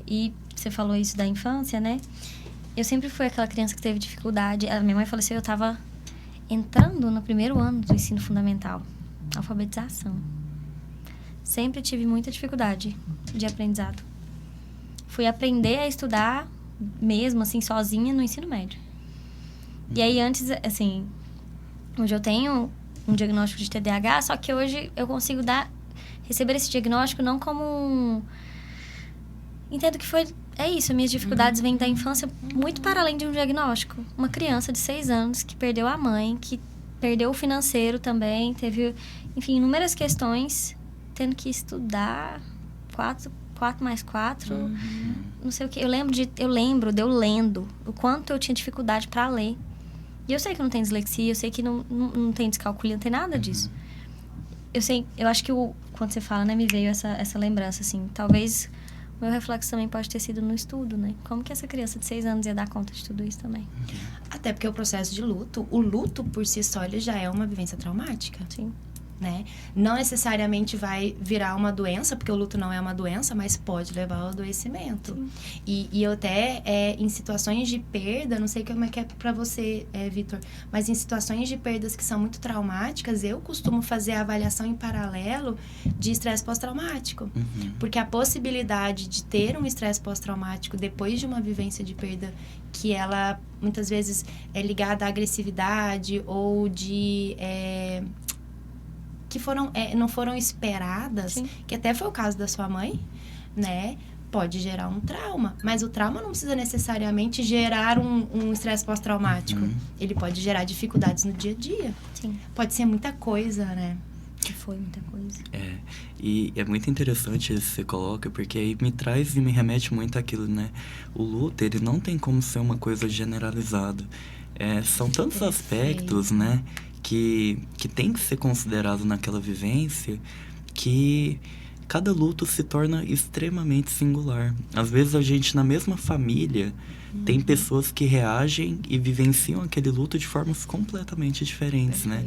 E você falou isso da infância, né? Eu sempre fui aquela criança que teve dificuldade. A minha mãe faleceu, eu estava entrando no primeiro ano do ensino fundamental. Alfabetização. Sempre tive muita dificuldade de aprendizado. Fui aprender a estudar mesmo, assim, sozinha no ensino médio. E aí, antes, assim, hoje eu tenho um diagnóstico de TDAH, só que hoje eu consigo receber esse diagnóstico não como entendo que é isso, minhas dificuldades vêm da infância muito para além de um diagnóstico. Uma criança de 6 anos que perdeu a mãe, que perdeu o financeiro também, teve, enfim, inúmeras questões, tendo que estudar 4 mais 4, não sei o que. Eu lembro de eu lendo o quanto eu tinha dificuldade para ler. E eu sei que não tem dislexia, eu sei que não tem descalculia, não tem nada disso. Eu acho que quando você fala, né, me veio essa lembrança, assim. Talvez o meu reflexo também pode ter sido no estudo, né? Como que essa criança de 6 anos ia dar conta de tudo isso também? Até porque o processo de luto, o luto por si só, ele já é uma vivência traumática. Sim. Né? Não necessariamente vai virar uma doença, porque o luto não é uma doença, mas pode levar ao adoecimento. E eu até, em situações de perda, não sei como é que é pra você, Vitor, mas em situações de perdas que são muito traumáticas, eu costumo fazer a avaliação em paralelo de estresse pós-traumático. Porque a possibilidade de ter um estresse pós-traumático depois de uma vivência de perda que ela, muitas vezes, é ligada à agressividade ou de... que não foram esperadas, Sim. que até foi o caso da sua mãe, né? Pode gerar um trauma. Mas o trauma não precisa necessariamente gerar um estresse pós-traumático. Ele pode gerar dificuldades no dia a dia. Sim. Pode ser muita coisa, né? Que foi muita coisa. E é muito interessante isso que você coloca, porque aí me traz e me remete muito àquilo, né? O luto, ele não tem como ser uma coisa generalizada. São tantos aspectos, né? Que tem que ser considerado naquela vivência, que cada luto se torna extremamente singular. Às vezes a gente, na mesma família, tem pessoas que reagem e vivenciam aquele luto de formas completamente diferentes, né?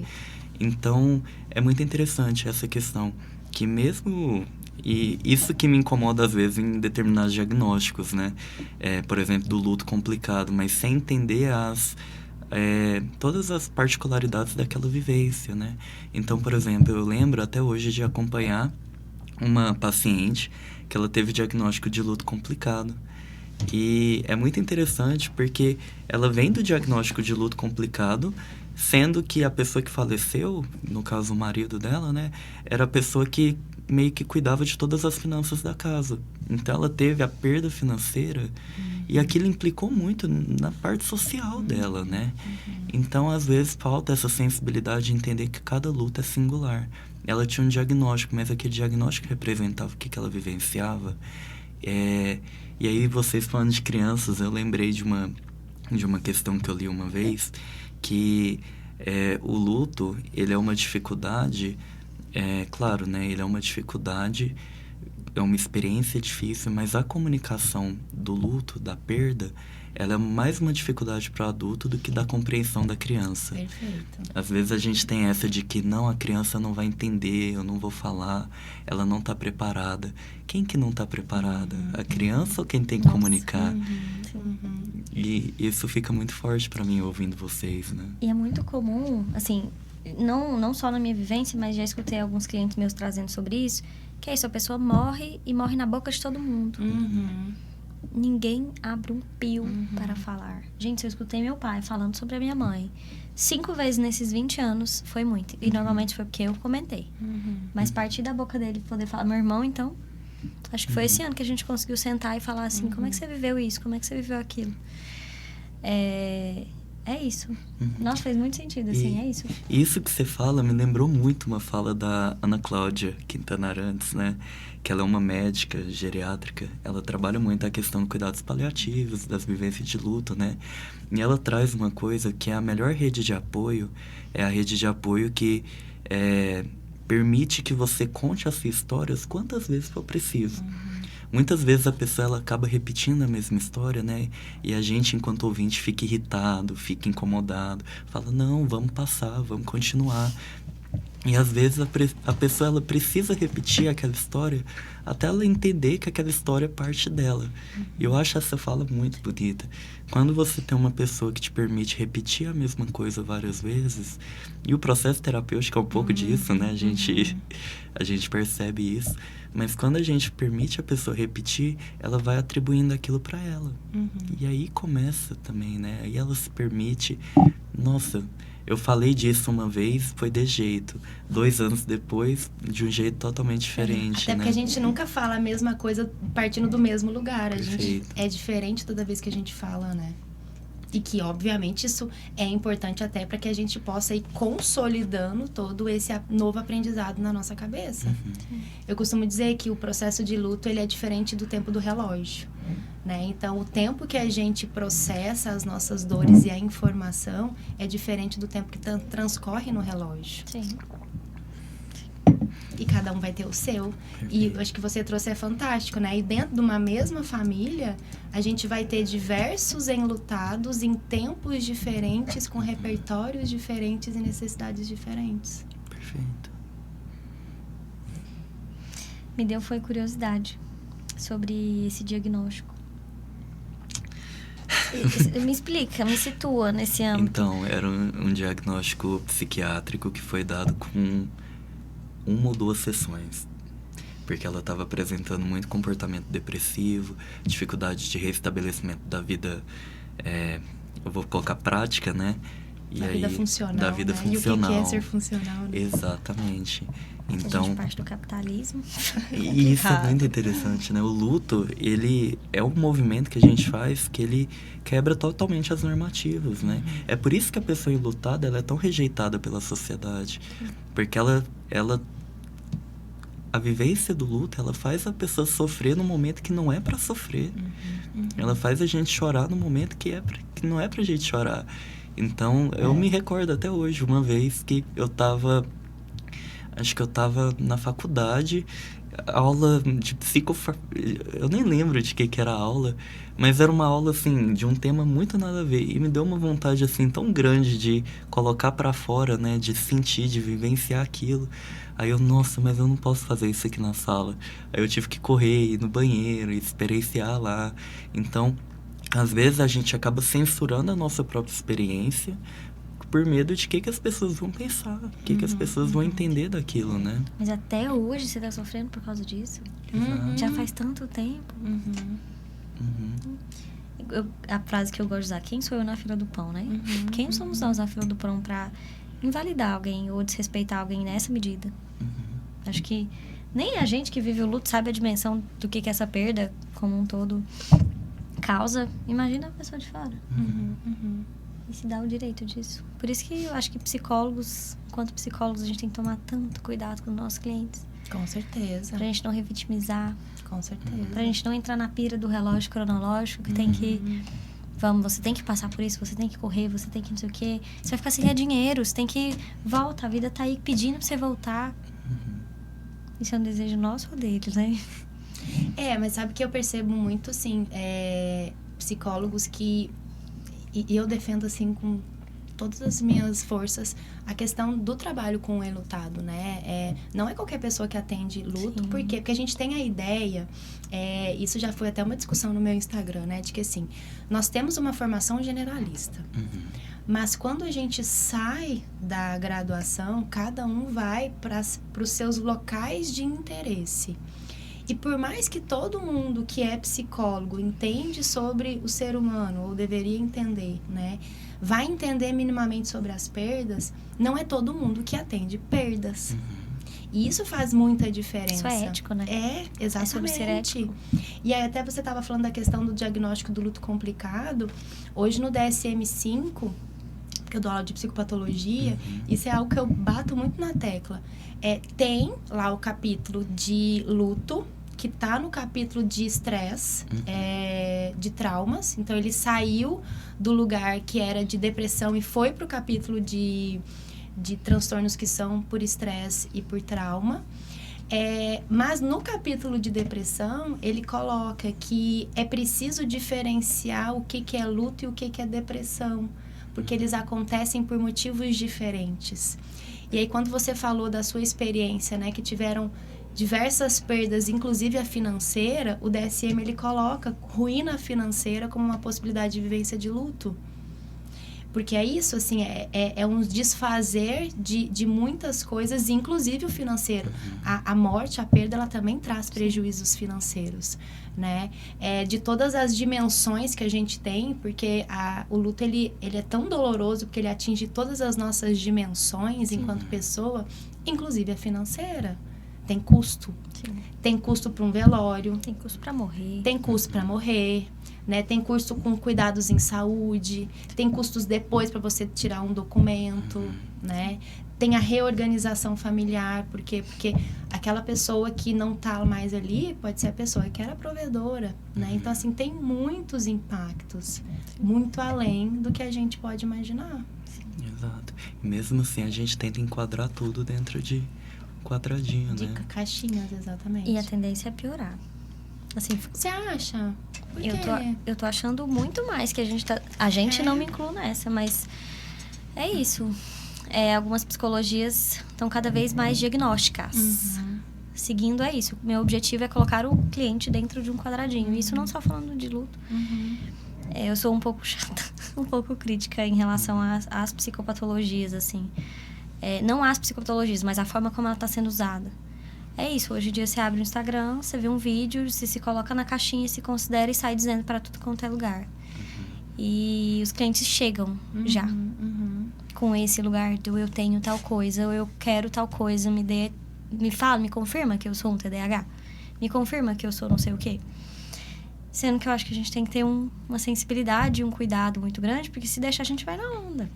Então, é muito interessante essa questão, que mesmo... E isso que me incomoda, às vezes, em determinados diagnósticos, né? Por exemplo, do luto complicado, mas sem entender todas as particularidades daquela vivência, né? Então, por exemplo, eu lembro até hoje de acompanhar uma paciente que ela teve diagnóstico de luto complicado. E é muito interessante porque ela vem do diagnóstico de luto complicado, sendo que a pessoa que faleceu, no caso o marido dela, né, era a pessoa que meio que cuidava de todas as finanças da casa. Então ela teve a perda financeira e aquilo implicou muito na parte social dela, né? Então, às vezes, falta essa sensibilidade de entender que cada luta é singular. Ela tinha um diagnóstico, mas aquele diagnóstico representava o que ela vivenciava. E aí, vocês falando de crianças, eu lembrei de uma questão que eu li uma vez, que o luto, ele é uma dificuldade, claro, né? Ele é uma dificuldade é uma experiência difícil, mas a comunicação do luto, da perda, ela é mais uma dificuldade para o adulto do que da compreensão da criança. Perfeito. Às vezes a gente tem essa de que não, a criança não vai entender, eu não vou falar, ela não está preparada. Quem que não está preparada? A criança ou quem tem que comunicar? E isso fica muito forte para mim ouvindo vocês, né? E é muito comum, assim, não só na minha vivência, mas já escutei alguns clientes meus trazendo sobre isso, que é isso, a pessoa morre e morre na boca de todo mundo. Ninguém abre um pio para falar. Gente, eu escutei meu pai falando sobre a minha mãe 5 vezes nesses 20 anos, foi muito. E normalmente foi porque eu comentei. Mas partir da boca dele poder falar, meu irmão, então, acho que foi esse ano que a gente conseguiu sentar e falar assim, como é que você viveu isso? Como é que você viveu aquilo? É isso. Nossa, fez muito sentido, assim, é isso. Isso que você fala me lembrou muito uma fala da Ana Cláudia Quintana Arantes, né? Que ela é uma médica geriátrica. Ela trabalha muito a questão de cuidados paliativos, das vivências de luto, né? E ela traz uma coisa que é a melhor rede de apoio, é a rede de apoio que permite que você conte as suas histórias quantas vezes for preciso. Muitas vezes a pessoa ela acaba repetindo a mesma história, né? E a gente, enquanto ouvinte, fica irritado, fica incomodado. Fala, não, vamos passar, vamos continuar. E às vezes a pessoa ela precisa repetir aquela história até ela entender que aquela história é parte dela. E eu acho essa fala muito bonita. Quando você tem uma pessoa que te permite repetir a mesma coisa várias vezes, e o processo terapêutico é um pouco disso, né? A gente percebe isso. Mas quando a gente permite a pessoa repetir, ela vai atribuindo aquilo para ela. E aí começa também, né? Aí ela se permite... Nossa, eu falei disso uma vez, foi de jeito. 2 anos depois, de um jeito totalmente diferente, Até porque a gente nunca fala a mesma coisa partindo do mesmo lugar. A gente é diferente toda vez que a gente fala, né? E que, obviamente, isso é importante até para que a gente possa ir consolidando todo esse novo aprendizado na nossa cabeça. Eu costumo dizer que o processo de luto, ele é diferente do tempo do relógio, né? Então, o tempo que a gente processa as nossas dores e a informação é diferente do tempo que transcorre no relógio. Sim. E cada um vai ter o seu. E eu acho que você trouxe é fantástico, né? E dentro de uma mesma família, a gente vai ter diversos enlutados em tempos diferentes, com repertórios diferentes e necessidades diferentes. Perfeito. Me deu foi curiosidade sobre esse diagnóstico. Me explica, me situa nesse âmbito. Então, era um diagnóstico psiquiátrico que foi dado com 1 ou 2 sessões. Porque ela estava apresentando muito comportamento depressivo, dificuldade de restabelecimento da vida, eu vou colocar prática, né? Da vida funcional, da vida né? funcional. E o que é ser funcional, né? Exatamente. Então, a gente parte do capitalismo. E isso é muito interessante, né? O luto, ele é um movimento que a gente faz que ele quebra totalmente as normativas, né? É por isso que a pessoa enlutada, ela é tão rejeitada pela sociedade. Porque a vivência do luto, ela faz a pessoa sofrer no momento que não é pra sofrer. Ela faz a gente chorar no momento que não é pra gente chorar. Então, eu me recordo até hoje, uma vez que acho que eu tava na faculdade, aula de eu nem lembro de que era a aula, mas era uma aula, assim, de um tema muito nada a ver. E me deu uma vontade, assim, tão grande de colocar pra fora, né? De sentir, de vivenciar aquilo. Aí eu, nossa, mas eu não posso fazer isso aqui na sala. Aí eu tive que correr, ir no banheiro, experienciar lá. Então, às vezes a gente acaba censurando a nossa própria experiência por medo de que as pessoas vão pensar, o que as pessoas vão entender daquilo, né? Mas até hoje você tá sofrendo por causa disso? Já faz tanto tempo. A frase que eu gosto de usar, quem sou eu na fila do pão, né? Quem somos nós na fila do pão pra invalidar alguém ou desrespeitar alguém nessa medida? Acho que nem a gente que vive o luto sabe a dimensão do que essa perda como um todo causa. Imagina a pessoa de fora. E se dá o direito disso. Por isso que eu acho que enquanto psicólogos, a gente tem que tomar tanto cuidado com os nossos clientes. Com certeza. Pra gente não revitimizar. Com certeza. Pra gente não entrar na pira do relógio cronológico, que tem que... você tem que passar por isso, você tem que correr, você tem que não sei o quê. Você vai ficar sem ganhar dinheiro, você tem que... Volta, a vida tá aí pedindo pra você voltar. Isso é um desejo nosso ou deles, né? Mas sabe que eu percebo muito, assim, psicólogos que... E eu defendo, assim, com todas as minhas forças, a questão do trabalho com o enlutado, né? Não é qualquer pessoa que atende luto. Por quê? Porque a gente tem a ideia, isso já foi até uma discussão no meu Instagram, né? De que, assim, nós temos uma formação generalista. Mas quando a gente sai da graduação, cada um vai para os seus locais de interesse. E por mais que todo mundo que é psicólogo entende sobre o ser humano, ou deveria entender, né? Vai entender minimamente sobre as perdas, não é todo mundo que atende perdas. E isso faz muita diferença. Isso é ético, né? Exatamente. É sobre ser ético. E aí até você estava falando da questão do diagnóstico do luto complicado. Hoje no DSM-5, que eu dou aula de psicopatologia, isso é algo que eu bato muito na tecla. Tem lá o capítulo de luto, que tá no capítulo de estresse, de traumas. Então, ele saiu do lugar que era de depressão e foi pro capítulo de transtornos que são por estresse e por trauma. Mas no capítulo de depressão, ele coloca que é preciso diferenciar o que é luto e o que é depressão, porque eles acontecem por motivos diferentes. E aí, quando você falou da sua experiência, né, que tiveram diversas perdas, inclusive a financeira, o DSM, ele coloca ruína financeira como uma possibilidade de vivência de luto. Porque é isso, assim, é um desfazer de muitas coisas, inclusive o financeiro. A morte, a perda, ela também traz prejuízos financeiros, né? De todas as dimensões que a gente tem, porque o luto, ele é tão doloroso, porque ele atinge todas as nossas dimensões enquanto pessoa, inclusive a financeira. Tem custo. Sim. Tem custo para um velório. Tem custo para morrer. Tem custo para morrer. Né? Tem custo com cuidados em saúde. Tem custos depois para você tirar um documento. Né? Tem a reorganização familiar. Porque aquela pessoa que não está mais ali pode ser a pessoa que era provedora. Né? Então, assim, tem muitos impactos. Muito além do que a gente pode imaginar. Exato. E mesmo assim, a gente tenta enquadrar tudo dentro de quadradinho, de né? caixinhas, exatamente. E a tendência é piorar. Assim, você acha? Por quê? Eu tô achando muito mais que a gente tá... A gente não me inclui nessa, mas é isso. Algumas psicologias estão cada vez mais diagnósticas. Seguindo isso. Meu objetivo é colocar o cliente dentro de um quadradinho. Isso não só falando de luto. Eu sou um pouco chata, um pouco crítica em relação às psicopatologias, assim. Não as psicopatologias, mas a forma como ela está sendo usada. É isso, hoje em dia você abre o Instagram, você vê um vídeo, você se coloca na caixinha, se considera e sai dizendo para tudo quanto é lugar. E os clientes chegam já com esse lugar do eu tenho tal coisa, ou eu quero tal coisa, me fala, me confirma que eu sou um TDAH, me confirma que eu sou não sei o quê. Sendo que eu acho que a gente tem que ter uma sensibilidade e um cuidado muito grande, porque se deixar a gente vai na onda.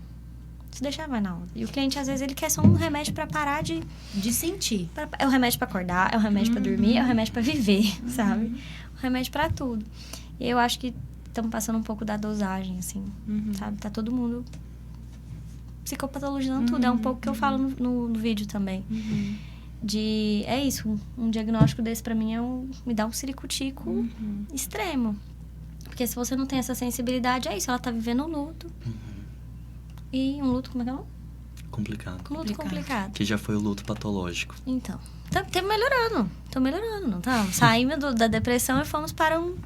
Se deixar, vai na onda. E o cliente, às vezes, ele quer só um remédio pra parar de sentir. É o remédio pra acordar, é o remédio pra dormir, é o remédio pra viver, sabe? O remédio pra tudo. E eu acho que estamos passando um pouco da dosagem, assim, sabe? Tá todo mundo psicopatologizando tudo. É um pouco que eu falo no vídeo também. É isso, um diagnóstico desse pra mim me dá um ciricutico extremo. Porque se você não tem essa sensibilidade, é isso, ela tá vivendo um luto. E um luto, como é que é? Complicado. Um luto complicado. Que já foi o luto patológico. Então, estamos melhorando. Estamos melhorando, não estamos? Saímos da depressão e fomos para um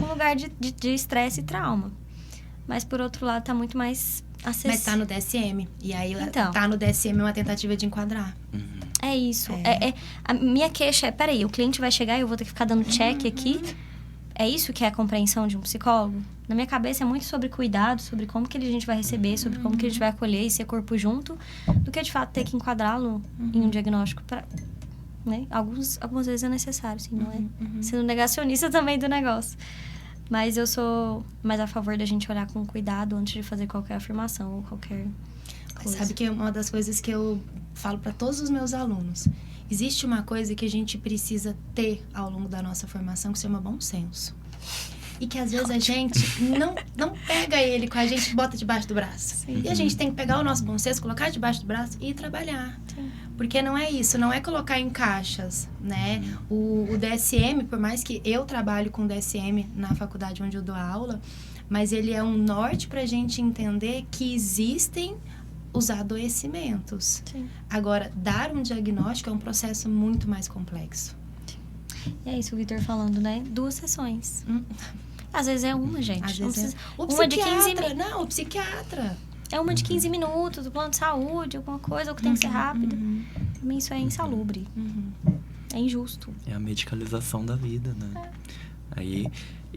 lugar de estresse e trauma. Mas, por outro lado, tá muito mais acessível. Mas tá no DSM. E aí, tá no DSM é uma tentativa de enquadrar. É isso. A minha queixa é, peraí, o cliente vai chegar e eu vou ter que ficar dando check aqui. É isso que é a compreensão de um psicólogo? Na minha cabeça é muito sobre cuidado, sobre como que a gente vai receber, sobre como que a gente vai acolher e ser corpo junto, do que de fato ter que enquadrá-lo em um diagnóstico. Né? Algumas vezes é necessário, assim, não é? Sendo negacionista também do negócio. Mas eu sou mais a favor da gente olhar com cuidado antes de fazer qualquer afirmação ou qualquer coisa. Sabe que é uma das coisas que eu falo para todos os meus alunos. Existe uma coisa que a gente precisa ter ao longo da nossa formação que se chama bom senso. E que às vezes a gente não pega ele com a gente e bota debaixo do braço. Sim. E a gente tem que pegar o nosso bom senso, colocar debaixo do braço e ir trabalhar. Sim. Porque não é isso, não é colocar em caixas, né? O DSM, por mais que eu trabalho com DSM na faculdade onde eu dou aula, mas ele é um norte para a gente entender que existem os adoecimentos. Sim. Agora, dar um diagnóstico é um processo muito mais complexo. E é isso, o Vitor falando, né? 2 sessões. Às vezes é uma, gente. Às Não vezes precisa... o uma de 15 psiquiatra, não, o psiquiatra. É uma de 15 minutos, do plano de saúde, alguma coisa, ou que tem que ser rápido. Pra mim isso é insalubre. É injusto. É a medicalização da vida, né? Aí,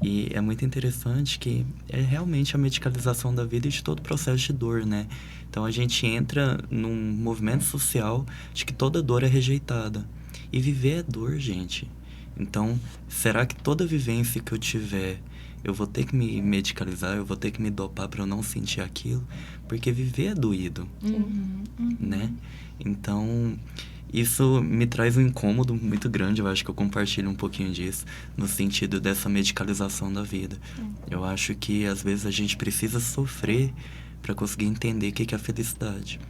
e é muito interessante que é realmente a medicalização da vida e de todo o processo de dor, né? Então a gente entra num movimento social de que toda dor é rejeitada. E viver é dor, gente. Então, será que toda vivência que eu tiver, eu vou ter que me medicalizar, eu vou ter que me dopar para eu não sentir aquilo? Porque viver é doído, né? Então, isso me traz um incômodo muito grande, eu acho que eu compartilho um pouquinho disso, no sentido dessa medicalização da vida. Eu acho que, às vezes, a gente precisa sofrer para conseguir entender o que é a felicidade.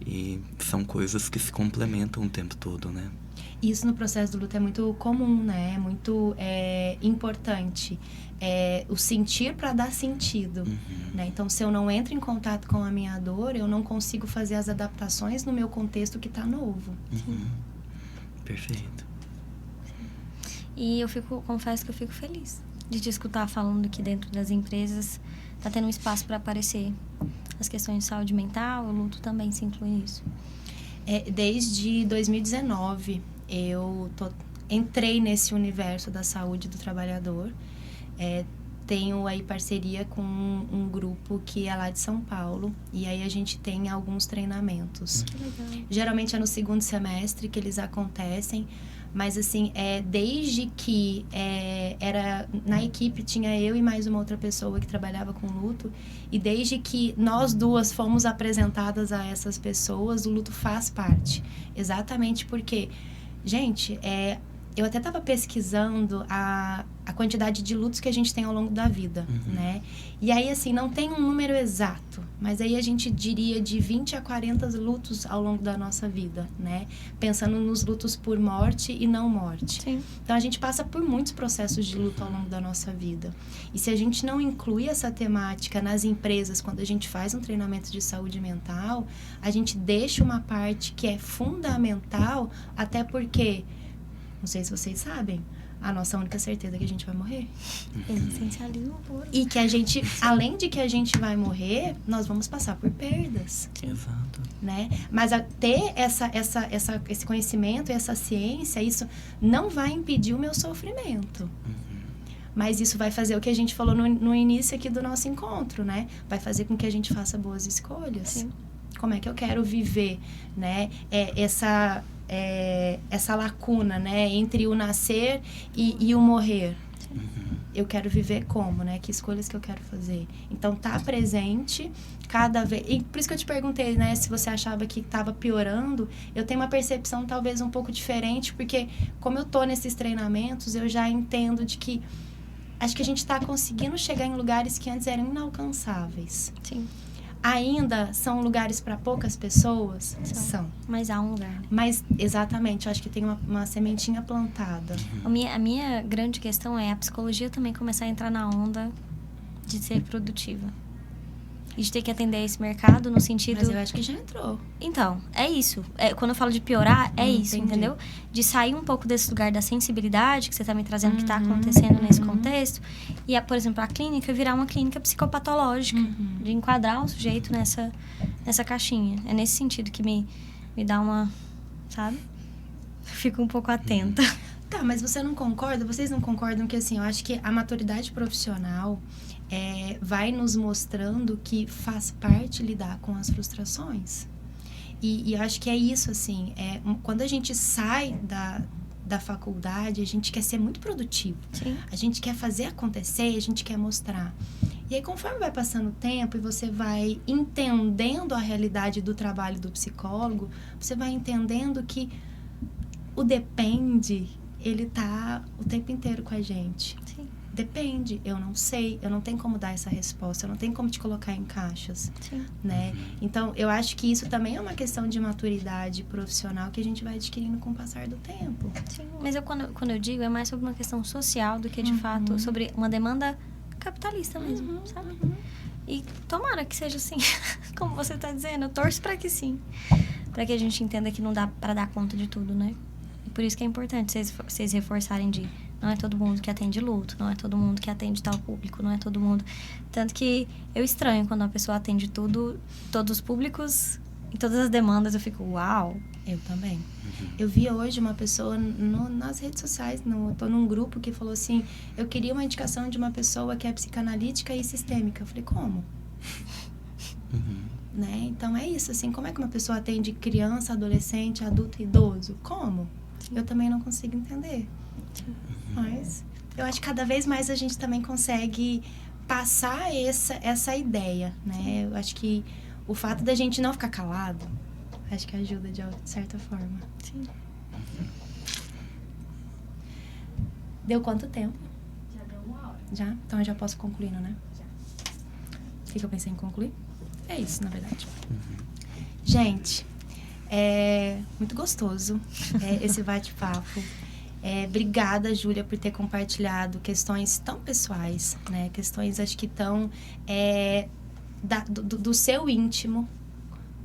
E são coisas que se complementam o tempo todo, né? Isso no processo do luto é muito comum, né? É muito importante. O sentir para dar sentido, né? Então, se eu não entro em contato com a minha dor, eu não consigo fazer as adaptações no meu contexto que está novo. Perfeito. E confesso que eu fico feliz de te escutar falando que dentro das empresas tá tendo um espaço para aparecer as questões de saúde mental, o luto também se inclui nisso. Desde 2019, eu entrei nesse universo da saúde do trabalhador. Tenho aí parceria com um grupo que é lá de São Paulo. E aí a gente tem alguns treinamentos. Que legal. Geralmente é no segundo semestre que eles acontecem. Mas assim, desde que era na equipe, tinha eu e mais uma outra pessoa que trabalhava com luto. E desde que nós duas fomos apresentadas a essas pessoas, o luto faz parte. Exatamente porque, gente, eu até estava pesquisando a quantidade de lutos que a gente tem ao longo da vida, né? E aí, assim, não tem um número exato, mas aí a gente diria de 20 a 40 lutos ao longo da nossa vida, né? Pensando nos lutos por morte e não morte. Sim. Então, a gente passa por muitos processos de luto ao longo da nossa vida. E se a gente não inclui essa temática nas empresas, quando a gente faz um treinamento de saúde mental, a gente deixa uma parte que é fundamental, até porque... Não sei se vocês sabem, a nossa única certeza é que a gente vai morrer. Existencialismo puro. E que a gente, além de que a gente vai morrer, nós vamos passar por perdas. Exato. Né? Mas ter esse conhecimento, essa ciência, isso não vai impedir o meu sofrimento. Mas isso vai fazer o que a gente falou no início aqui do nosso encontro, né? Vai fazer com que a gente faça boas escolhas. Sim. Como é que eu quero viver, né? Essa lacuna, né, entre o nascer e o morrer. Eu quero viver como, né? Que escolhas que eu quero fazer. Então, tá presente cada vez... E por isso que eu te perguntei, né? Se você achava que estava piorando. Eu tenho uma percepção talvez um pouco diferente, porque como eu tô nesses treinamentos, eu já entendo de que acho que a gente está conseguindo chegar em lugares que antes eram inalcançáveis. Sim. Ainda são lugares para poucas pessoas? São. Mas há um lugar. Mas, exatamente, eu acho que tem uma sementinha plantada. A minha grande questão é a psicologia também começar a entrar na onda de ser produtiva. E de ter que atender esse mercado no sentido... Mas eu acho que já entrou. Então, é isso. Quando eu falo de piorar, é isso, entendi. entendeu? De sair um pouco desse lugar da sensibilidade que você tá me trazendo, que está acontecendo nesse contexto. E, por exemplo, a clínica virar uma clínica psicopatológica. De enquadrar um sujeito nessa caixinha. É nesse sentido que me dá uma... Sabe? Fico um pouco atenta. Tá, mas você não concorda? Vocês não concordam que, assim, eu acho que a maturidade profissional... vai nos mostrando que faz parte lidar com as frustrações. E eu acho que é isso, assim, quando a gente sai da faculdade, a gente quer ser muito produtivo. Sim. A gente quer fazer acontecer, a gente quer mostrar. E aí, conforme vai passando o tempo e você vai entendendo a realidade do trabalho do psicólogo, você vai entendendo que o depende, ele tá o tempo inteiro com a gente. Sim. Depende, eu não sei, eu não tenho como dar essa resposta, eu não tenho como te colocar em caixas, Sim. né? Então, eu acho que isso também é uma questão de maturidade profissional que a gente vai adquirindo com o passar do tempo. Sim, mas quando eu digo, é mais sobre uma questão social do que, de fato, sobre uma demanda capitalista mesmo, sabe? E tomara que seja assim, como você está dizendo, eu torço para que sim. Para que a gente entenda que não dá para dar conta de tudo, né? E por isso que é importante vocês reforçarem de... Não é todo mundo que atende luto, não é todo mundo que atende tal público, não é todo mundo... Tanto que eu estranho quando uma pessoa atende tudo, todos os públicos e todas as demandas, eu fico, uau! Eu também. Eu vi hoje uma pessoa nas redes sociais, tô num grupo que falou assim, eu queria uma indicação de uma pessoa que é psicanalítica e sistêmica. Eu falei, como? Né? Então é isso, assim, como é que uma pessoa atende criança, adolescente, adulto e idoso? Como? Eu também não consigo entender. Mas eu acho que cada vez mais a gente também consegue passar essa ideia, né? Eu acho que o fato da gente não ficar calado, acho que ajuda de certa forma. Sim. Deu quanto tempo? Já deu 1 hora. Já? Então eu já posso concluindo, né? Já. O que eu pensei em concluir? É isso, na verdade. Gente, é muito gostoso esse bate-papo. Obrigada, Júlia, por ter compartilhado questões tão pessoais, né? Questões, acho que tão do seu íntimo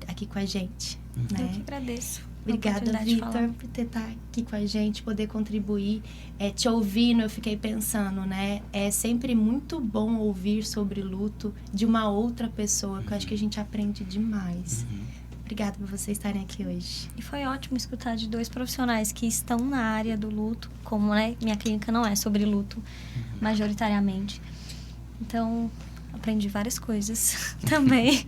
aqui com a gente, Eu né? que agradeço. Obrigada, Vitor, por estar aqui com a gente, poder contribuir. Te ouvindo, eu fiquei pensando, né? É sempre muito bom ouvir sobre luto de uma outra pessoa, que eu acho que a gente aprende demais. Obrigada por vocês estarem aqui hoje. E foi ótimo escutar de 2 profissionais que estão na área do luto, como, né, minha clínica não é sobre luto, majoritariamente. Então, aprendi várias coisas também.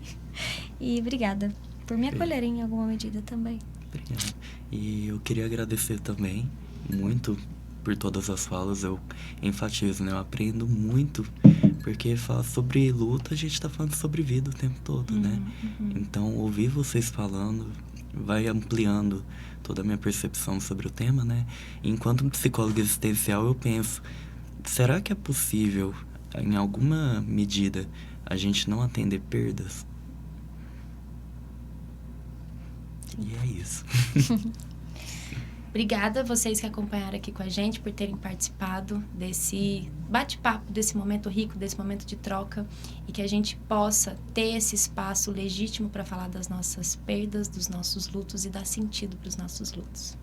E obrigada por me acolherem em alguma medida também. Obrigado. E eu queria agradecer também muito por todas as falas. Eu enfatizo, né? Eu aprendo muito, porque falar sobre luta, a gente tá falando sobre vida o tempo todo, né? Então, ouvir vocês falando vai ampliando toda a minha percepção sobre o tema, né? E enquanto psicólogo existencial, eu penso, será que é possível, em alguma medida, a gente não atender perdas? E é isso. Obrigada a vocês que acompanharam aqui com a gente, por terem participado desse bate-papo, desse momento rico, desse momento de troca, e que a gente possa ter esse espaço legítimo para falar das nossas perdas, dos nossos lutos e dar sentido para os nossos lutos.